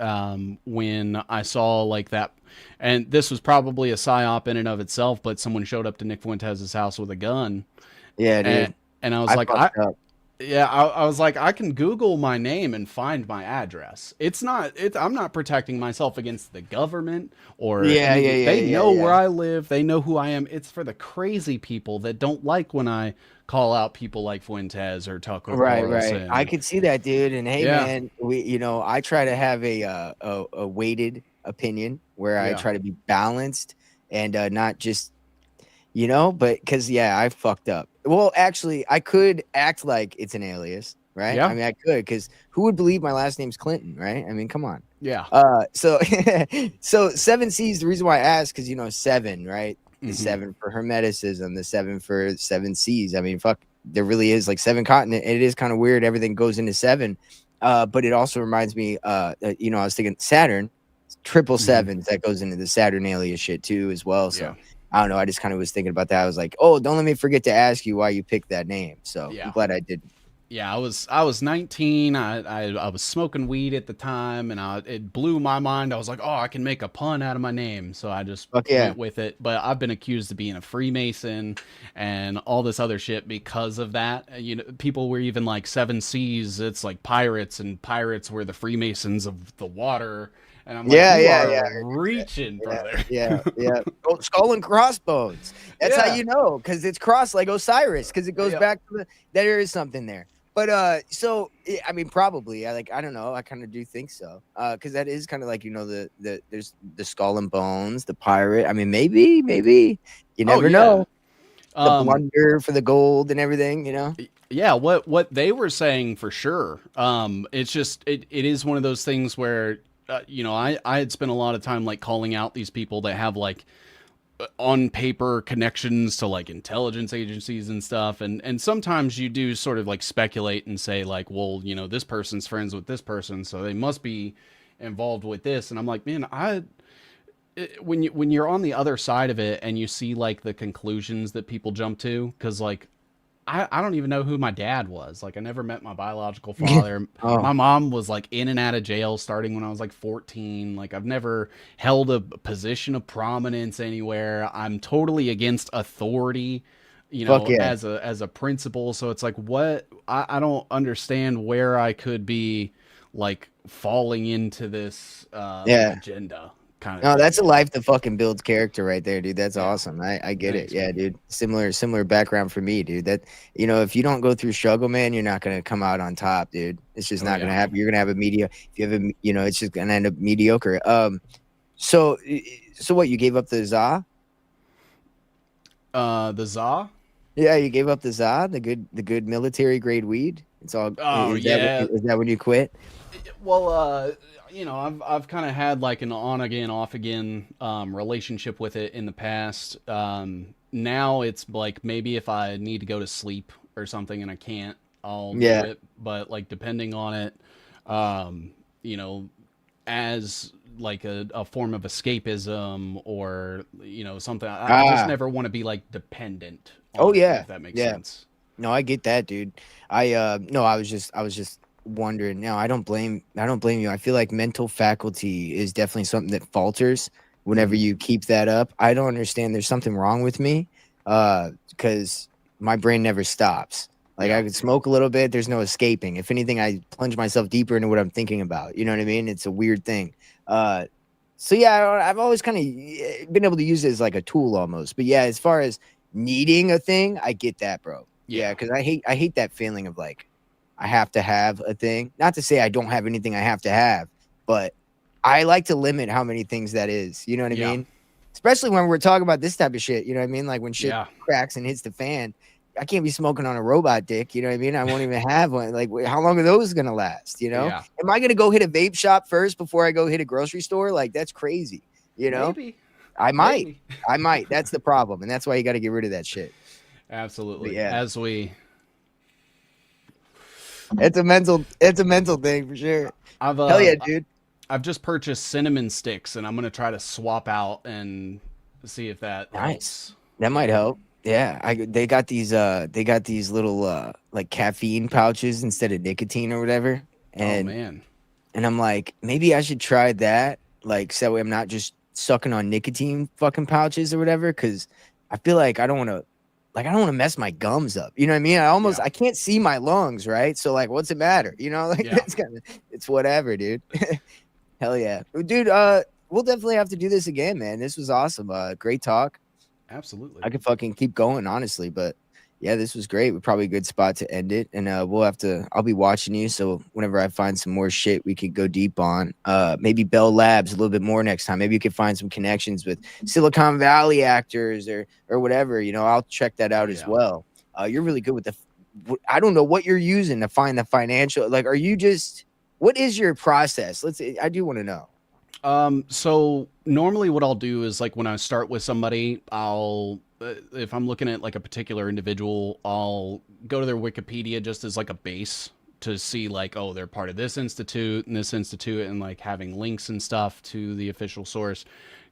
when I saw like that. And this was probably a psyop in and of itself, but someone showed up to Nick Fuentes' house with a gun. Yeah, dude. And I was I was like, I can Google my name and find my address. I'm not protecting myself against the government or anything. They know where I live. They know who I am. It's for the crazy people that don't like when I call out people like Fuentes or Tucker Carlson. Right. I could see that, dude. And hey, man, I try to have a weighted opinion where I try to be balanced and not just, but because I fucked up. Well, actually, I could act like it's an alias, right? I mean, I could, because who would believe my last name's Clinton, right? I mean, come on. Yeah. So 7 Seas, the reason why I asked, because 7, right? The 7 for Hermeticism, the 7 for 7 Seas. I mean, fuck, there really is like 7 continents. It is kind of weird. Everything goes into 7. But it also reminds me, I was thinking Saturn triple Mhm. sevens that goes into the Saturnalia shit too as well. Yeah. So I don't know. I just kind of was thinking about that. I was like, oh, don't let me forget to ask you why you picked that name. So I'm Yeah. glad I did. Yeah, I was 19. I was smoking weed at the time, and it blew my mind. I was like, oh, I can make a pun out of my name, so I just Fuck yeah. went with it. But I've been accused of being a Freemason and all this other shit because of that. You know, people were even like Seven Seas. It's like pirates, and pirates were the Freemasons of the water. And I'm like, Yeah, you yeah, are yeah. reaching, Yeah, brother. yeah, yeah. Oh, skull and crossbones. That's how Yeah, you know, because it's crossed like Osiris, because it goes yeah. back to there is something there. But so I mean, probably. I don't know. I kind of do think so. Because that is kind of like there's the skull and bones, the pirate. I mean, maybe you Oh never yeah. know. The Um, blunder for the gold and everything. yeah, what they were saying for sure. It's just it is one of those things where I had spent a lot of time like calling out these people that have like on paper connections to like intelligence agencies and stuff, and sometimes you do sort of like speculate and say like, well, this person's friends with this person, so they must be involved with this. And I'm like, man, when you're on the other side of it and you see like the conclusions that people jump to, because like I don't even know who my dad was. Like, I never met my biological father. Oh, My mom was like in and out of jail starting when I was like 14. Like, I've never held a position of prominence anywhere. I'm totally against authority, fuck yeah, as a principle. So it's like, what? I don't understand where I could be like falling into this yeah. agenda kind of No, thing. that's a life that fucking builds character right there, dude. That's Yeah. awesome. I get it. Thanks, Yeah, man. dude. Similar background for me, dude. That if you don't go through struggle, man, you're not gonna come out on top, dude. It's just Oh not gonna yeah. happen. You're gonna have a media. If you have it's just gonna end up mediocre. So what? You gave up the za? The za. Yeah, you gave up the za, the good military grade weed. It's all. Oh Is that yeah. is that when you quit? Well, I've kind of had like an on again, off again relationship with it in the past. Now it's like maybe if I need to go to sleep or something and I can't, I'll do Yeah. it. But like depending on it, um, you know, as like a form of escapism or something. I just Ah. never want to be like dependent Oh on it, yeah. if that makes Yeah. sense. No, I get that, dude. I no, I was just wondering. No, I don't blame you. I feel like mental faculty is definitely something that falters whenever Hmm. you keep that up. I don't understand. There's something wrong with me. Because my brain never stops. Like I Yeah. could smoke a little bit, there's no escaping. If anything, I plunge myself deeper into what I'm thinking about. You know what I mean? It's a weird thing. Uh so yeah, I've always kind of been able to use it as like a tool almost. But yeah, as far as needing a thing, I get that, bro. Yeah, Yeah. because I hate that feeling of like I have to have a thing. Not to say I don't have anything I have to have, but I like to limit how many things that is. You know what I Yeah. mean? Especially when we're talking about this type of shit. You know what I mean? Like when shit Yeah. cracks and hits the fan, I can't be smoking on a robot dick. You know what I mean? I won't even have one. Like, how long are those gonna last? Yeah. Am I gonna go hit a vape shop first before I go hit a grocery store? Like, that's crazy. You know, Maybe. I might, Maybe. I might. That's the problem, and that's why you got to get rid of that shit. But Absolutely. yeah, As we, it's a mental thing for sure. I've Hell yeah, dude. I've just purchased cinnamon sticks, and I'm gonna try to swap out and see if that Nice. helps. That might help. Yeah, they got these little like caffeine pouches instead of nicotine or whatever. Oh And man. and I'm like, maybe I should try that. Like, so that way I'm not just sucking on nicotine fucking pouches or whatever. Cause I feel like I don't want to mess my gums up. You know what I mean? Yeah. I can't see my lungs, right? So like, what's it matter? Like Yeah. it's whatever, dude. Hell yeah. Dude, we'll definitely have to do this again, man. This was awesome. Great talk. Absolutely. I could fucking keep going, honestly, but yeah, this was great. We're probably a good spot to end it. And I'll be watching you. So whenever I find some more shit we could go deep on, maybe Bell Labs a little bit more next time. Maybe you could find some connections with Silicon Valley actors or whatever. I'll check that Oh out as yeah. well. You're really good with I don't know what you're using to find the financial, like, what is your process? I do want to know. So normally what I'll do is like when I start with somebody, if I'm looking at like a particular individual, I'll go to their Wikipedia just as like a base to see like, oh, they're part of this institute and like having links and stuff to the official source,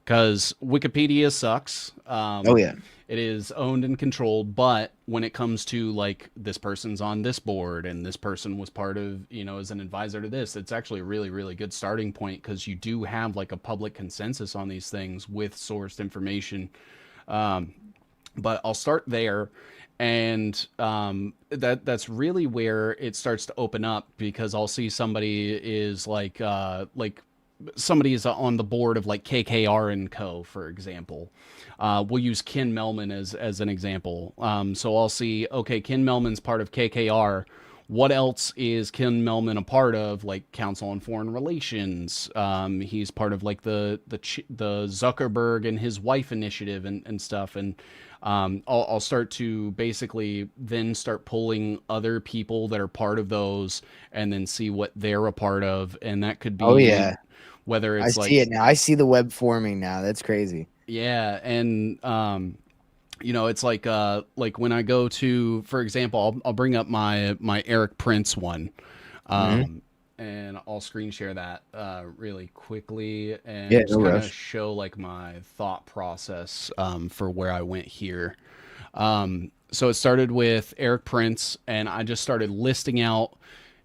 because Wikipedia sucks. Oh yeah. It is owned and controlled, but when it comes to like this person's on this board and this person was part of, as an advisor to this, it's actually a really, really good starting point, because you do have like a public consensus on these things with sourced information. But I'll start there. And that's really where it starts to open up, because I'll see somebody is like somebody is on the board of like KKR and Co, for example. We'll use Ken Melman as an example. So I'll see, okay, Ken Melman's part of KKR. What else is Ken Melman a part of? Like Council on Foreign Relations. He's part of like the Zuckerberg and his wife initiative and stuff. And I'll start to basically then start pulling other people that are part of those, and then see what they're a part of. And that could be, Oh yeah. whether it's I like, see it now. I see the web forming now. That's crazy. yeah. And, it's like when I go to, for example, I'll bring up my Eric Prince one. And I'll screen share that really quickly, and Yeah, just no kind of rush. show like my thought process for where I went here. So it started with Eric Prince, and I just started listing out.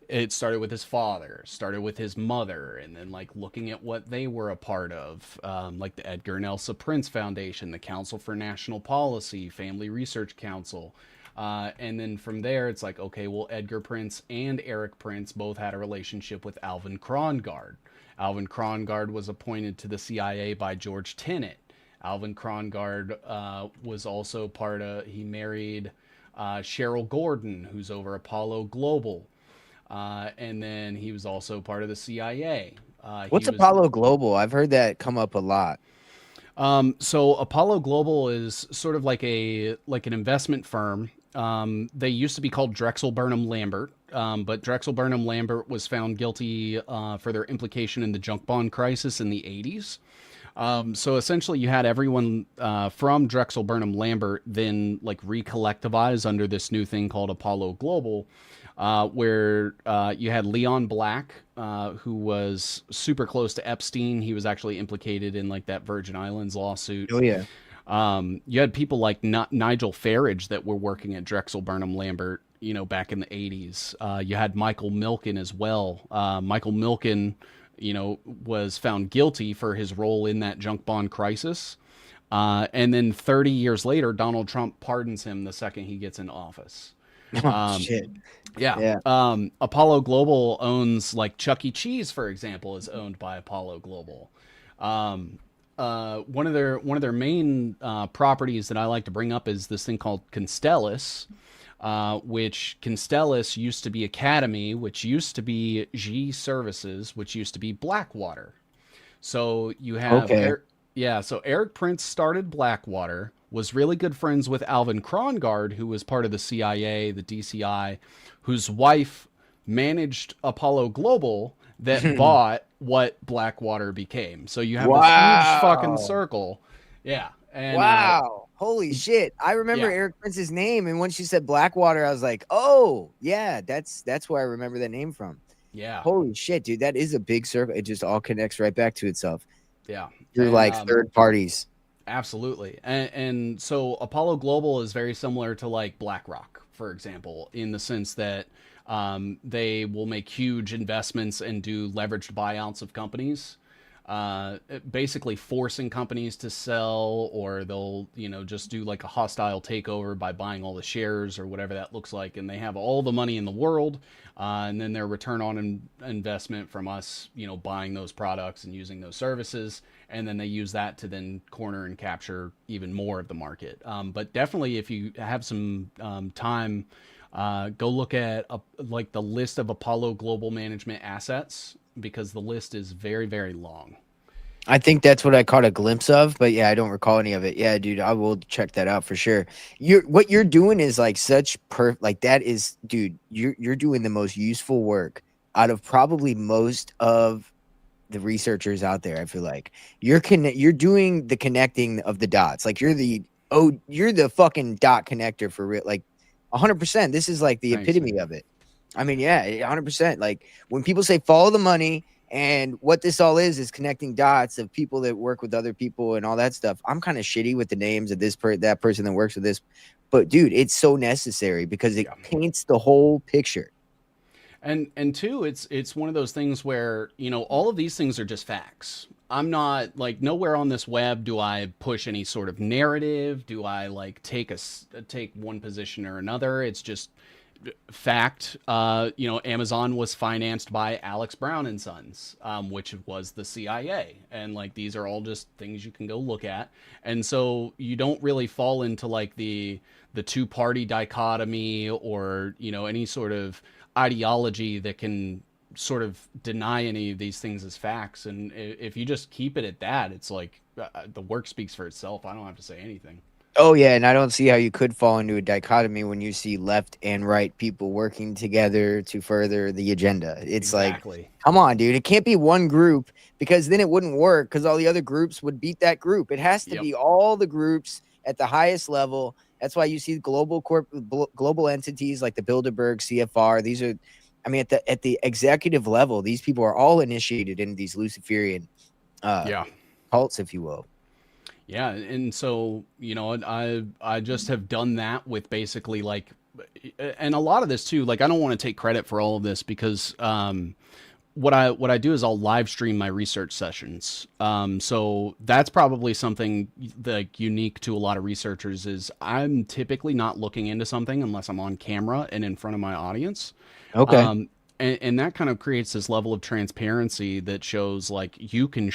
It started with his father, started with his mother, and then like looking at what they were a part of, like the Edgar and Elsa Prince Foundation, the Council for National Policy, Family Research Council. And then from there, it's like, okay, well, Edgar Prince and Eric Prince both had a relationship with Alvin Krongard. Alvin Krongard was appointed to the CIA by George Tenet. Alvin Krongard was also he married Cheryl Gordon, who's over Apollo Global. And then he was also part of the CIA. What's Apollo Global? I've heard that come up a lot. So Apollo Global is sort of like an investment firm. They used to be called Drexel Burnham Lambert, but Drexel Burnham Lambert was found guilty for their implication in the junk bond crisis in the 80s. So essentially, you had everyone from Drexel Burnham Lambert then like recollectivize under this new thing called Apollo Global, where you had Leon Black, who was super close to Epstein. He was actually implicated in like that Virgin Islands lawsuit. Oh yeah. You had people like Nigel Farage that were working at Drexel Burnham Lambert, back in the 80s. You had Michael Milken as well. Michael Milken, was found guilty for his role in that junk bond crisis. And then 30 years later, Donald Trump pardons him the second he gets in office. Oh, shit. Yeah. Apollo Global owns like Chuck E. Cheese, for example, is owned by Apollo Global. One of their main properties that I like to bring up is this thing called Constellus, which Constellus used to be Academy, which used to be G Services, which used to be Blackwater. So you have so Eric Prince started Blackwater, was really good friends with Alvin Krongard, who was part of the CIA, the DCI, whose wife managed Apollo Global that bought what Blackwater became. So you have this huge fucking circle. Yeah. And, wow. Holy shit. I remember Eric Prince's name, and once you said Blackwater, I was like, oh, yeah, that's where I remember that name from. Yeah. Holy shit, dude. That is a big circle. It just all connects right back to itself. Yeah. Through like third parties. Absolutely. And so Apollo Global is very similar to like BlackRock, for example, in the sense that they will make huge investments and do leveraged buyouts of companies, basically forcing companies to sell, or they'll, just do like a hostile takeover by buying all the shares or whatever that looks like. And they have all the money in the world. And then their return on investment from us, buying those products and using those services. And then they use that to then corner and capture even more of the market. But definitely, if you have some time, go look at like the list of Apollo Global Management assets, because the list is very, very long. I think that's what I caught a glimpse of, but yeah, I don't recall any of it. Yeah, dude, I will check that out for sure. What you're doing is like such like that is, dude, you're doing the most useful work out of probably most of the researchers out there. I feel like you're doing the connecting of the dots. Like you're the fucking dot connector for real. Like 100%. This is like the epitome of it. I mean, yeah, 100%. Like when people say follow the money, and what this all is connecting dots of people that work with other people and all that stuff. I'm kind of shitty with the names of that person that works with this, but dude, it's so necessary because it Yeah. paints the whole picture. And two, it's one of those things where, you know, all of these things are just facts. I'm not like, nowhere on this web do I push any sort of narrative. Do I like take one position or another? It's just fact. You know, Amazon was financed by Alex Brown and Sons, which was the CIA, and like these are all just things you can go look at. And so you don't really fall into like the two party dichotomy, or you know, any sort of ideology that can sort of deny any of these things as facts. And if you just keep it at that, it's like the work speaks for itself. I don't have to say anything. Oh yeah, and I don't see how you could fall into a dichotomy when you see left and right people working together to further the agenda. It's like, Exactly. come on, dude. It can't be one group because then it wouldn't work because all the other groups would beat that group. It has to Yep. be all the groups at the highest level. That's why you see global entities like the Bilderberg, CFR. These are, I mean, at the executive level, these people are all initiated into these Luciferian Yeah. cults, if you will. Yeah, and so, you know, I just have done that with basically like, and a lot of this too. Like, I don't want to take credit for all of this because what I do is I'll live stream my research sessions. So that's probably something like unique to a lot of researchers is I'm typically not looking into something unless I'm on camera and in front of my audience. Okay. And that kind of creates this level of transparency that shows like you can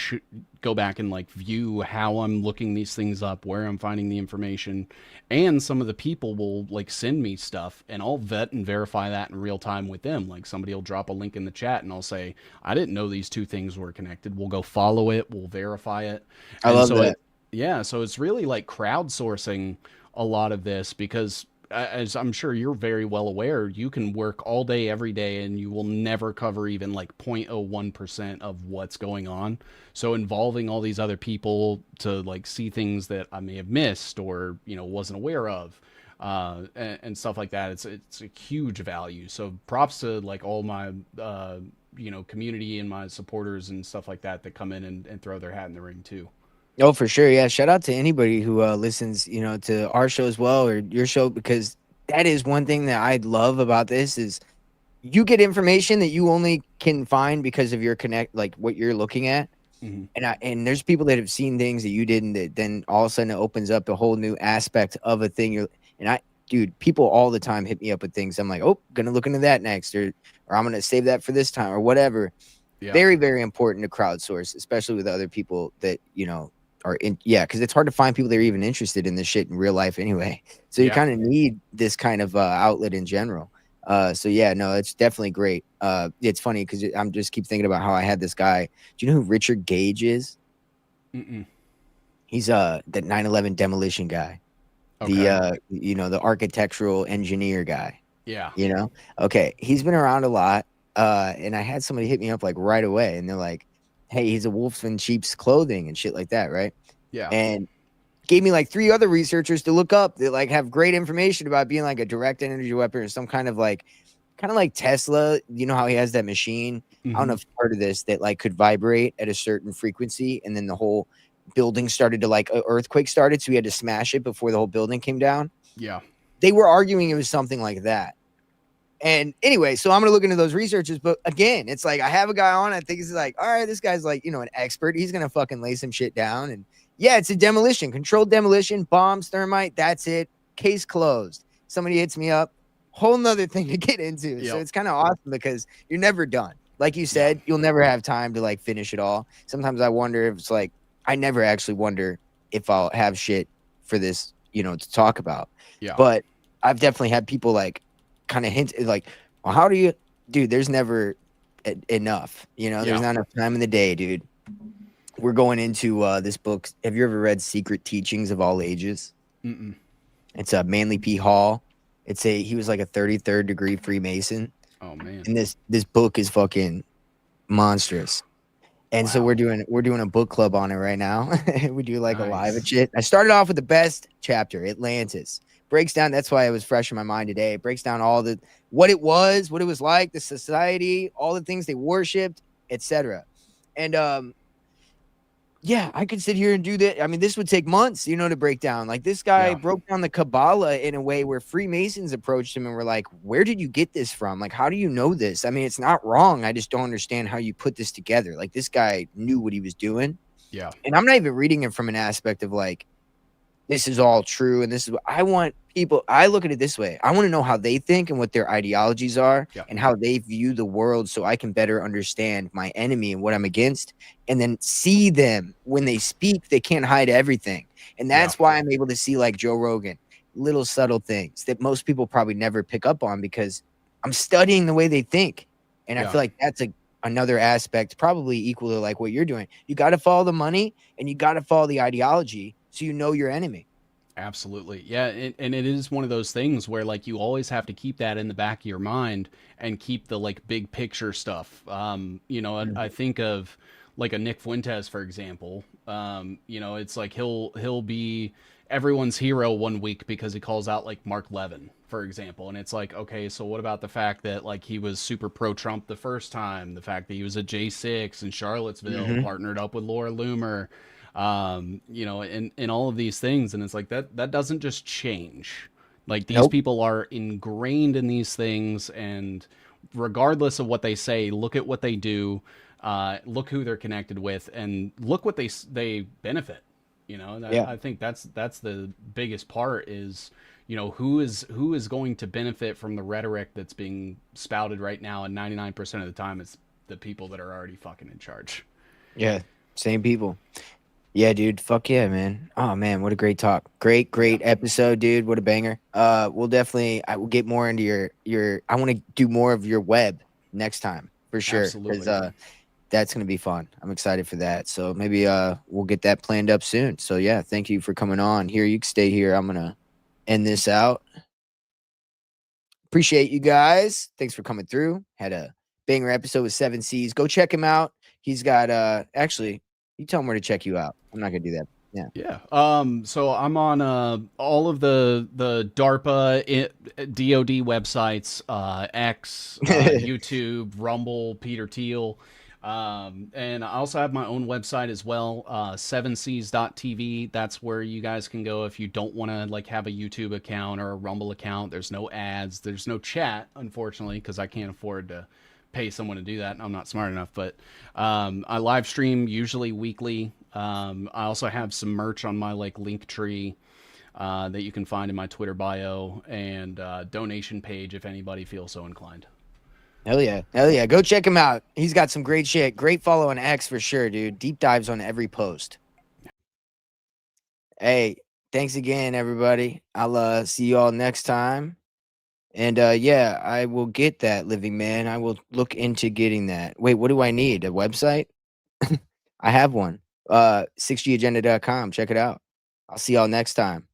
go back and like view how I'm looking these things up, where I'm finding the information, and some of the people will like send me stuff and I'll vet and verify that in real time with them. Like somebody will drop a link in the chat and I'll say, I didn't know these two things were connected. We'll go follow it, we'll verify it. I And love so that. yeah, so it's really like crowdsourcing a lot of this because as I'm sure you're very well aware, you can work all day, every day, and you will never cover even like 0.01% of what's going on. So involving all these other people to like see things that I may have missed or, you know, wasn't aware of, and stuff like that. It's a huge value. So props to like all my, you know, community and my supporters and stuff like that that come in and throw their hat in the ring too. Oh, for sure. Yeah. Shout out to anybody who listens, you know, to our show as well or your show, because that is one thing that I love about this is you get information that you only can find because of your connect, like what you're looking at. Hmm. And there's people that have seen things that you didn't, that then all of a sudden it opens up a whole new aspect of a thing. Dude, people all the time hit me up with things. I'm like, oh, gonna look into that next, or I'm gonna save that for this time or whatever. Yeah. Very, very important to crowdsource, especially with other people that, you know, are in. Yeah, because it's hard to find people that are even interested in this shit in real life anyway. So you Yeah. kind of need this kind of outlet in general. So yeah, no, it's definitely great. It's funny because I'm just keep thinking about how I had this guy. Do you know who Richard Gage is? Mm-mm. He's the 9/11 demolition guy, Okay. the you know, the architectural engineer guy. Yeah. You know, okay, he's been around a lot. And I had somebody hit me up like right away, and they're like, "Hey, he's a wolf in sheep's clothing and shit like that, right?" Yeah. And gave me like 3 other researchers to look up that like have great information about being like a direct energy weapon or some kind of like Tesla. You know how he has that machine? I don't know Hmm. if you've heard of this, that like could vibrate at a certain frequency, and then the whole building started to like an earthquake started, so he had to smash it before the whole building came down. Yeah. They were arguing it was something like that. And anyway, so I'm gonna look into those researches. But again, it's like I have a guy on. I think he's like, all right, this guy's like, you know, an expert. He's gonna fucking lay some shit down. And yeah, it's a demolition, controlled demolition, bombs, thermite. That's it. Case closed. Somebody hits me up. Whole nother thing to get into. So Yep. it's kind of awesome because you're never done. Like you Yeah. said, you'll never have time to like finish it all. Sometimes I wonder if it's like I never actually wonder if I'll have shit for this, you know, to talk about. Yeah. But I've definitely had people like kind of hint like, well, how do you, dude? There's never enough. You know, there's Yeah. not enough time in the day, dude. We're going into this book. Have you ever read Secret Teachings of All Ages? Mm-mm. It's a Manly P. Hall. He was like a 33rd degree Freemason, Oh man. and this book is fucking monstrous. And so Wow. we're doing a book club on it right now. We do like a live Nice. and shit. I started off with the best chapter, Atlantis, breaks down. That's why it was fresh in my mind today. It breaks down all the what it was like, the society, all the things they worshipped, etc. And yeah, I could sit here and do that. I mean, this would take months, to break down. Like this guy broke down the Kabbalah in a way where Freemasons approached him and were like, "Where did you get this from? Like, how do you know this? I mean, it's not wrong. I just don't understand how you put this together." Like this guy knew what he was doing. Yeah. And I'm not even reading it from an aspect of like, this is all true and this is what I want people. I look at it this way. I want to know how they think and what their ideologies are and how they view the world so I can better understand my enemy and what I'm against, and then see them when they speak. They can't hide everything. And that's why I'm able to see, like Joe Rogan, little subtle things that most people probably never pick up on because I'm studying the way they think. And I feel like that's another aspect, probably equal to like what you're doing. You got to follow the money and you got to follow the ideology so you know your enemy. Absolutely. Yeah. And it is one of those things where like you always have to keep that in the back of your mind and keep the like big picture stuff. I think of like a Nick Fuentes, for example. It's like he'll be everyone's hero one week because he calls out like Mark Levin, for example. And it's like, okay, so what about the fact that like he was super pro Trump the first time, the fact that he was a J6 in Charlottesville, partnered up with Laura Loomer, and all of these things. And it's like that doesn't just change. Like these people are ingrained in these things, and regardless of what they say, look at what they do, look who they're connected with, and look what they benefit. I think that's the biggest part is, who is going to benefit from the rhetoric that's being spouted right now, and 99% of the time it's the people that are already fucking in charge. Yeah, same people. Yeah, dude. Fuck yeah, man. Oh man, what a great talk. Great episode, dude. What a banger. I will get more into your I want to do more of your web next time for sure. Because that's gonna be fun. I'm excited for that. So maybe we'll get that planned up soon. So yeah, thank you for coming on. Here, you can stay here. I'm gonna end this out. Appreciate you guys. Thanks for coming through. Had a banger episode with 7 C's. Go check him out. He's got actually, you tell him where to check you out. I'm not gonna do that. Yeah. So I'm on all of the DARPA DoD websites, X, YouTube, Rumble, Peter Thiel. And I also have my own website as well, 7cs.tv. That's where you guys can go if you don't want to like have a YouTube account or a Rumble account. There's no ads. There's no chat, unfortunately, because I can't afford to pay someone to do that. I'm not smart enough, but I live stream usually weekly. I also have some merch on my like Linktree that you can find in my Twitter bio, and donation page if anybody feels so inclined. Hell yeah. Go check him out. He's got some great shit. Great follow on X for sure, dude. Deep dives on every post. Hey, thanks again, everybody. I'll see you all next time. And yeah, I will get that, Living Man. I will look into getting that. Wait, what do I need? A website? I have one. 6gagenda.com. Check it out. I'll see y'all next time.